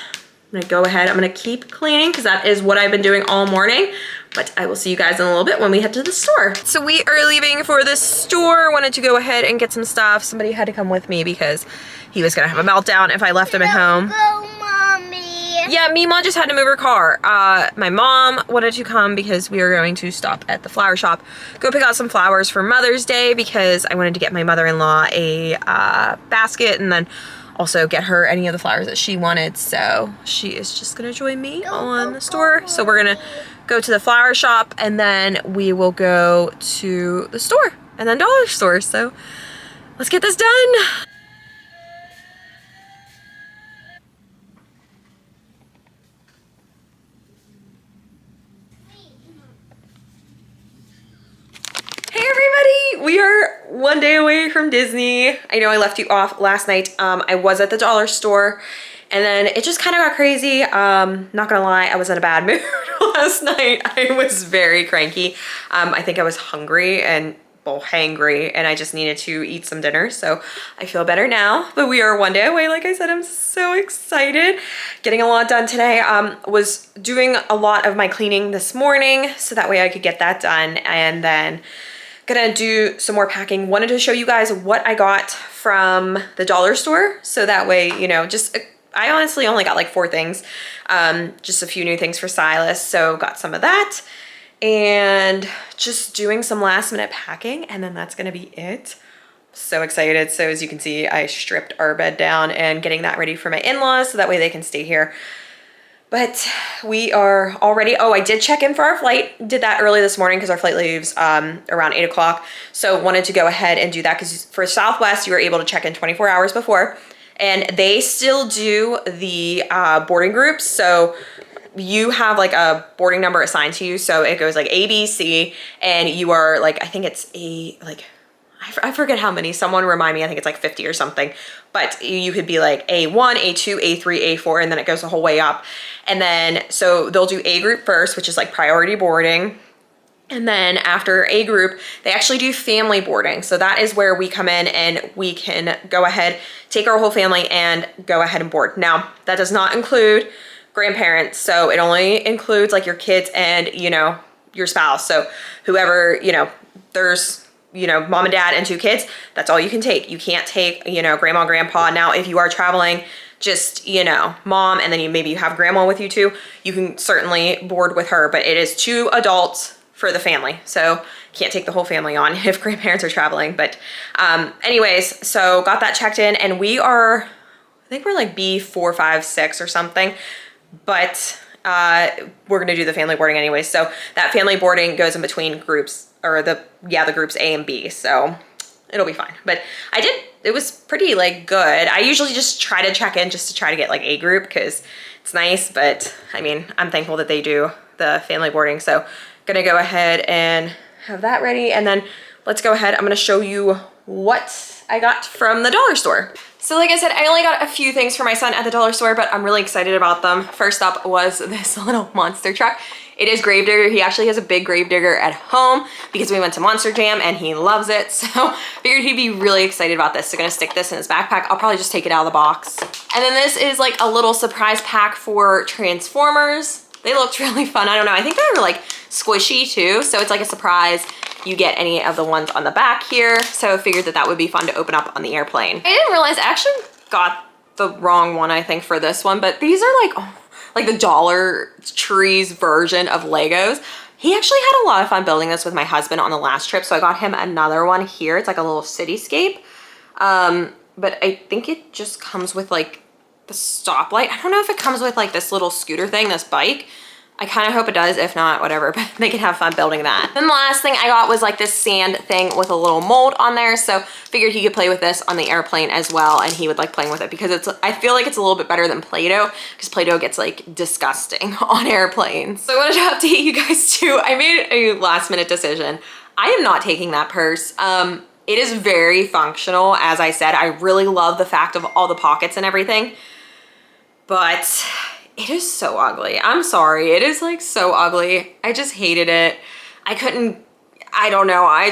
I'm gonna go ahead, I'm gonna keep cleaning because that is what I've been doing all morning. But I will see you guys in a little bit when we head to the store. So we are leaving for the store. Wanted to go ahead and get some stuff. Somebody had to come with me because he was gonna have a meltdown if I left him at home. Go, Mommy. Yeah, Mima just had to move her car. My mom wanted to come because we are going to stop at the flower shop, go pick out some flowers for Mother's Day because I wanted to get my mother-in-law a basket and then also get her any of the flowers that she wanted. So she is just gonna join me on the store. So we're gonna go to the flower shop and then we will go to the store and then dollar store. So let's get this done. Hey everybody, we are one day away from Disney. I know I left you off last night. I was at the dollar store and then it just kind of got crazy. Not gonna lie, I was in a bad mood last night. I was very cranky. I think I was hungry and hangry and I just needed to eat some dinner. So I feel better now, but we are one day away. Like I said, I'm so excited. Getting a lot done today. Was doing a lot of my cleaning this morning so that way I could get that done and then gonna do some more packing. Wanted to show you guys what I got from the dollar store. So that way, I honestly only got like 4 things. Just a few new things for Silas. So got some of that and just doing some last minute packing and then that's gonna be it. So excited. So as you can see, I stripped our bed down and getting that ready for my in-laws so that way they can stay here. But we are all ready. Oh, I did check in for our flight. Did that early this morning because our flight leaves around 8 o'clock. So wanted to go ahead and do that because for Southwest, you were able to check in 24 hours before. And they still do the boarding groups. So you have like a boarding number assigned to you. So it goes like A, B, C, and you are like, I think it's I forget how many, someone remind me, I think it's like 50 or something, but you could be like A1, A2, A3, A4, and then it goes the whole way up. And then, so they'll do A group first, which is like priority boarding. And then after A group, they actually do family boarding. So that is where we come in and we can go ahead, take our whole family and go ahead and board. Now, that does not include grandparents. So it only includes like your kids and, your spouse. So whoever, there's, mom and dad and 2 kids, that's all you can take. You can't take, grandma, grandpa. Now, if you are traveling, just, mom, and then maybe you have grandma with you too, you can certainly board with her, but it is 2 adults for the family. So can't take the whole family on if grandparents are traveling. But anyways, so got that checked in and we are, I think we're like B4, 5, 6 or something, but we're gonna do the family boarding anyway. So that family boarding goes in between groups, or the groups A and B. So it'll be fine. But it was pretty like good. I usually just try to check in just to try to get like A group because it's nice. But I mean, I'm thankful that they do the family boarding. So gonna go ahead and have that ready. And then let's go ahead. I'm gonna show you what I got from the dollar store. So like I said, I only got a few things for my son at the dollar store, but I'm really excited about them. First up was this little monster truck. It is Gravedigger. He actually has a big Gravedigger at home because we went to Monster Jam and he loves it. So figured he'd be really excited about this. So gonna stick this in his backpack. I'll probably just take it out of the box. And then this is like a little surprise pack for Transformers. They looked really fun. I don't know. I think they were like squishy too. So it's like a surprise. You get any of the ones on the back here. So I figured that that would be fun to open up on the airplane. I didn't realize I actually got the wrong one, I think, for this one, but these are like the Dollar Trees version of Legos. He actually had a lot of fun building this with my husband on the last trip. So I got him another one here. It's like a little cityscape. But I think it just comes with like the stoplight. I don't know if it comes with like this little scooter thing, this bike. I kind of hope it does. If not, whatever, but they can have fun building that. Then the last thing I got was like this sand thing with a little mold on there. So figured he could play with this on the airplane as well. And he would like playing with it because I feel like it's a little bit better than Play-Doh because Play-Doh gets like disgusting on airplanes. So I wanted to update you guys too. I made a last minute decision. I am not taking that purse. It is very functional. As I said, I really love the fact of all the pockets and everything, but it is so ugly. I'm sorry. It is like so ugly. I just hated it. I don't know. I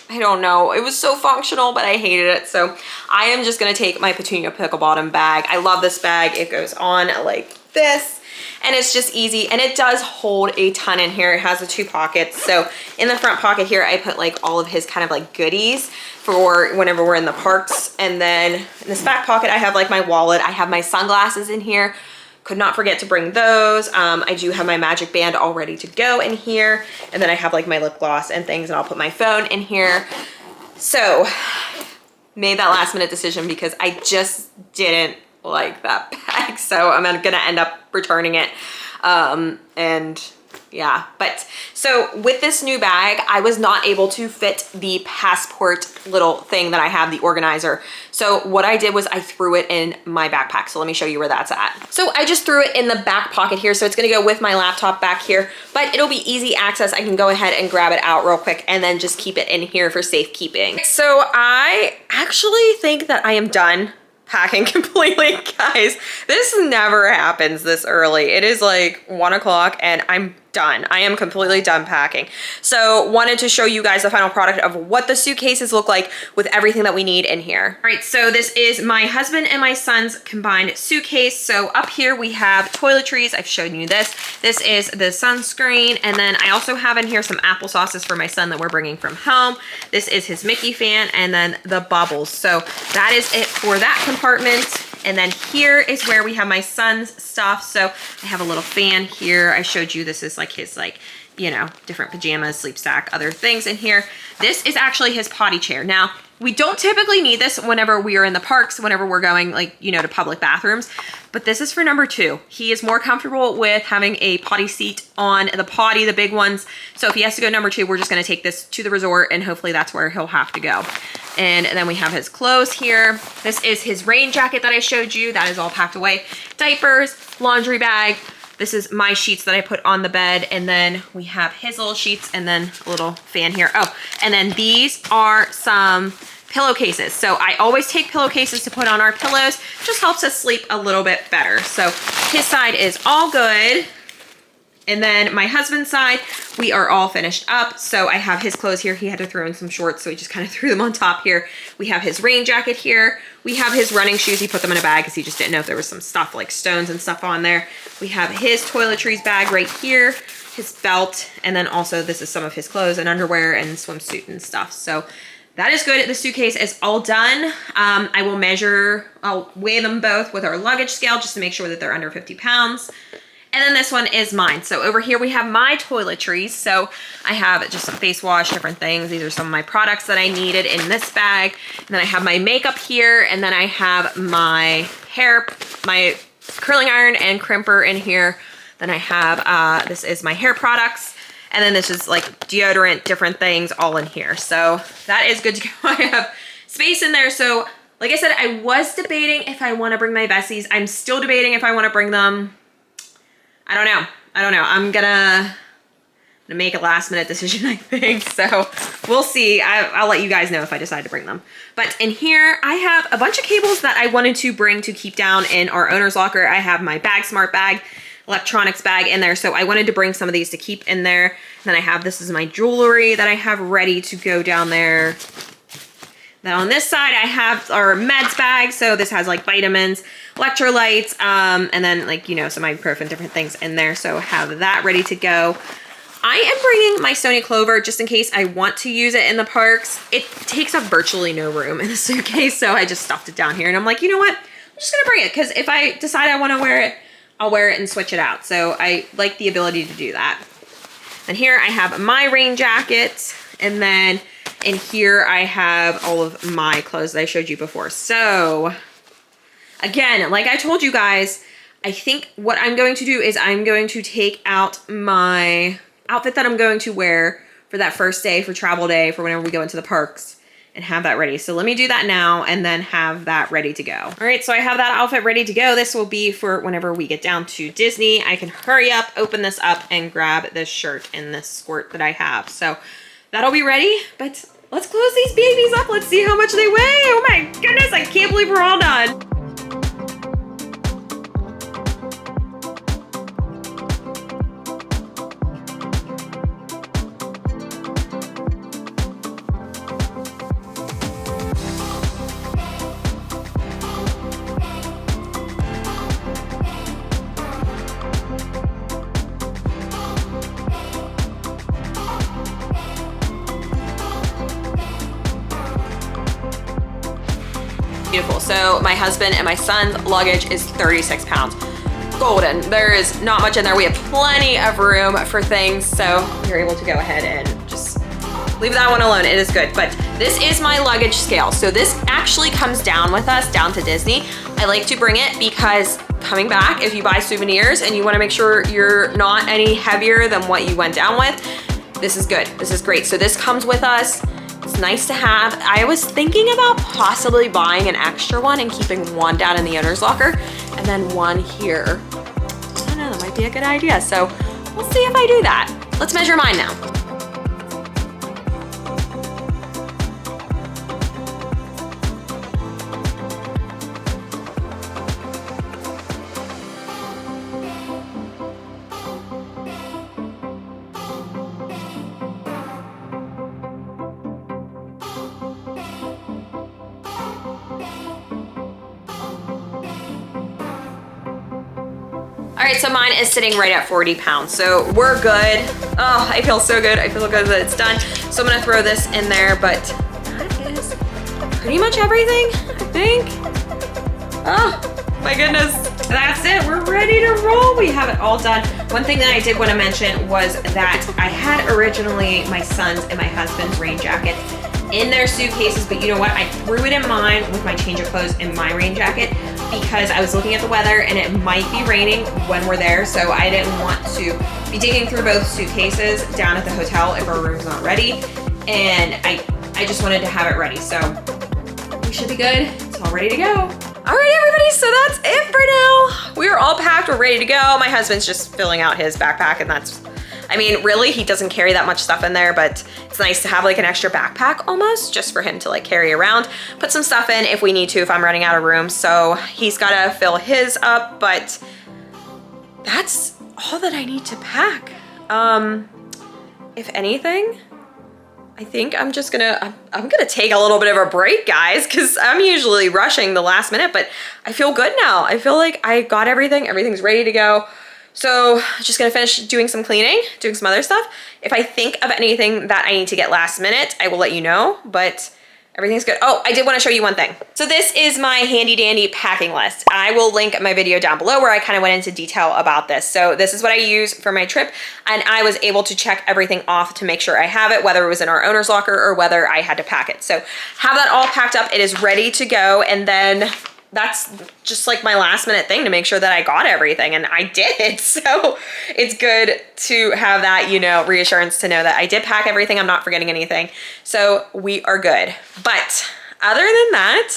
don't know. It was so functional, but I hated it. So I am just gonna take my Petunia Pickle Bottom bag. I love this bag. It goes on like this and it's just easy. And it does hold a ton in here. It has the 2 pockets. So in the front pocket here, I put like all of his kind of like goodies for whenever we're in the parks. And then in this back pocket, I have like my wallet. I have my sunglasses in here. Could not forget to bring those. I do have my magic band all ready to go in here. And then I have like my lip gloss and things, and I'll put my phone in here. So made that last minute decision because I just didn't like that bag. So I'm gonna end up returning it. And yeah, but so with this new bag, I was not able to fit the passport little thing that I have, the organizer. So what I did was I threw it in my backpack. So let me show you where that's at. So I just threw it in the back pocket here. So it's gonna go with my laptop back here, but it'll be easy access. I can go ahead and grab it out real quick and then just keep it in here for safekeeping. So I actually think that I am done packing completely, guys. This never happens this early. It is like 1 o'clock and I'm done. I am completely done packing. So wanted to show you guys the final product of what the suitcases look like with everything that we need in here. All right, so this is my husband and my son's combined suitcase. So up here we have toiletries. I've shown you this. This is the sunscreen. And then I also have in here some applesauces for my son that we're bringing from home. This is his Mickey fan and then the bubbles. So that is it for that compartment. And then here is where we have my son's stuff. So I have a little fan here. I showed you this is like his you know, different pajamas, sleep sack, other things in here. This is actually his potty chair. Now, we don't typically need this whenever we are in the parks, whenever we're going like, you know, to public bathrooms, but this is for number 2. He is more comfortable with having a potty seat on the potty, the big ones. So if he has to go number 2, we're just gonna take this to the resort and hopefully that's where he'll have to go. And then we have his clothes here. This is his rain jacket that I showed you. That is all packed away. Diapers, laundry bag. This is my sheets that I put on the bed. And then we have his little sheets and then a little fan here. Oh, and then these are some pillowcases. So I always take pillowcases to put on our pillows. Just helps us sleep a little bit better. So his side is all good. And then my husband's side, we are all finished up. So I have his clothes here. He had to throw in some shorts, so he just kind of threw them on top here. We have his rain jacket here. We have his running shoes. He put them in a bag because he just didn't know if there was some stuff like stones and stuff on there. We have his toiletries bag right here, his belt, and then also this is some of his clothes and underwear and swimsuit and stuff. So that is good. The suitcase is all done. I'll weigh them both with our luggage scale just to make sure that they're under 50 pounds. And then this one is mine. So over here we have my toiletries. So I have just some face wash, different things. These are some of my products that I needed in this bag. And then I have my makeup here. And then I have my hair, my curling iron and crimper in here. Then I have, this is my hair products. And then this is like deodorant, different things all in here. So that is good to go. I have space in there. So like I said, I was debating if I want to bring my Bessies. I'm still debating if I want to bring them. I don't know. I'm gonna make a last minute decision, I think. So we'll see. I'll let you guys know if I decide to bring them. But in here, I have a bunch of cables that I wanted to bring to keep down in our owner's locker. I have my Bag Smart bag, electronics bag in there. So I wanted to bring some of these to keep in there. And then I have, this is my jewelry that I have ready to go down there. Then on this side, I have our meds bag. So this has like vitamins, electrolytes, and then like, you know, some ibuprofen, different things in there. So have that ready to go. I am bringing my Sony Clover just in case I want to use it in the parks. It takes up virtually no room in the suitcase, so I just stuffed it down here. And I'm like, you know what? I'm just gonna bring it because if I decide I wanna wear it, I'll wear it and switch it out. So I like the ability to do that. And here I have my rain jacket. And then in here I have all of my clothes that I showed you before. So again, like I told you guys, I think what I'm going to do is I'm going to take out my outfit that I'm going to wear for that first day, for travel day, for whenever we go into the parks, and have that ready. So let me do that now and then have that ready to go. All right, so I have that outfit ready to go. This will be for whenever we get down to Disney. I can hurry up, open this up, and grab this shirt and this skirt that I have. So that'll be ready, but let's close these babies up. Let's see how much they weigh. Oh my goodness, I can't believe we're all done. Beautiful. So my husband and my son's luggage is 36 pounds. Golden. There is not much in there. We have plenty of room for things, so you're able to go ahead and just leave that one alone. It is good. But this is my luggage scale. So this actually comes down with us down to Disney. I like to bring it because coming back, if you buy souvenirs and you want to make sure you're not any heavier than what you went down with, this is good. This is great. So this comes with us. It's nice to have. I was thinking about possibly buying an extra one and keeping one down in the owner's locker and then one here. I don't know, that might be a good idea. So we'll see if I do that. Let's measure mine now. All right, so mine is sitting right at 40 pounds. So we're good. Oh, I feel so good. I feel good that it's done. So I'm gonna throw this in there, but that is pretty much everything, I think. Oh my goodness, that's it. We're ready to roll. We have it all done. One thing that I did want to mention was that I had originally my son's and my husband's rain jackets in their suitcases, but you know what? I threw it in mine with my change of clothes in my rain jacket because I was looking at the weather and it might be raining when we're there, so I didn't want to be digging through both suitcases down at the hotel if our room's not ready, and I just wanted to have it ready, so we should be good. It's all ready to go. All right, everybody, so that's it for now. We're all packed, we're ready to go. My husband's just filling out his backpack, and that's, I mean, really, he doesn't carry that much stuff in there, but it's nice to have like an extra backpack almost, just for him to like carry around, put some stuff in if we need to, if I'm running out of room. So he's gotta fill his up, but that's all that I need to pack. If anything, I think I'm just gonna, I'm gonna take a little bit of a break, guys, because I'm usually rushing the last minute, but I feel good now. I feel like I got everything, everything's ready to go. So just gonna finish doing some cleaning, doing some other stuff. If I think of anything that I need to get last minute, I will let you know, but everything's good. Oh, I did wanna show you one thing. So this is my handy dandy packing list. I will link my video down below where I kind of went into detail about this. So this is what I use for my trip, and I was able to check everything off to make sure I have it, whether it was in our owner's locker or whether I had to pack it. So have that all packed up, it is ready to go, and then that's just like my last minute thing to make sure that I got everything, and I did. So it's good to have that, you know, reassurance to know that I did pack everything, I'm not forgetting anything. So we are good. But other than that,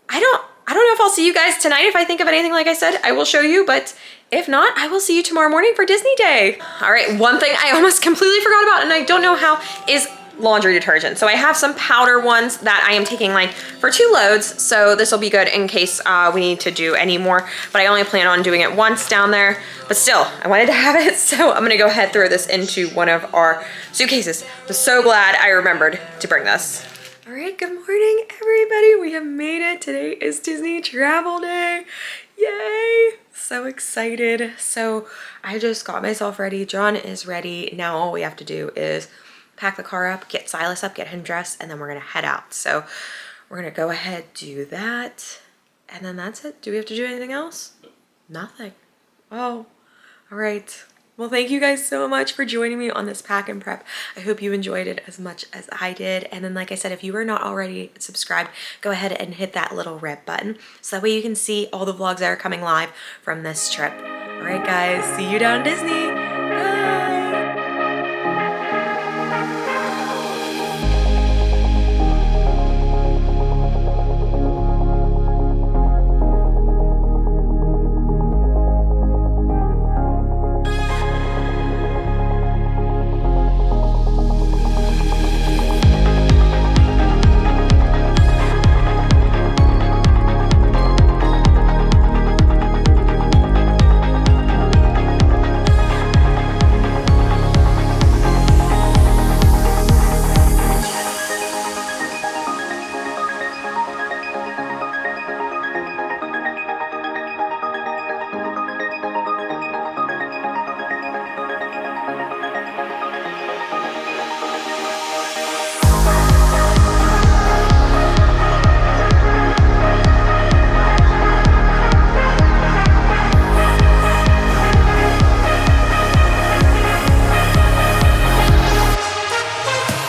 I don't know if I'll see you guys tonight. If I think of anything, like I said, I will show you, but if not, I will see you tomorrow morning for Disney Day. All right, one thing I almost completely forgot about, and I don't know how, is laundry detergent. So I have some powder ones that I am taking like for 2 loads. So this will be good in case we need to do any more, but I only plan on doing it once down there. But still, I wanted to have it. So I'm gonna go ahead and throw this into one of our suitcases. I'm so glad I remembered to bring this. All right, good morning, everybody. We have made it. Today is Disney travel day. Yay! So excited. So I just got myself ready. John is ready. Now all we have to do is pack the car up, get Silas up, get him dressed, and then we're gonna head out. So we're gonna go ahead, do that, and then that's it. Do we have to do anything else? Nothing. Oh, all right. Well, thank you guys so much for joining me on this pack and prep. I hope you enjoyed it as much as I did. And then, like I said, if you are not already subscribed, go ahead and hit that little red button so that way you can see all the vlogs that are coming live from this trip. All right, guys, see you down in Disney.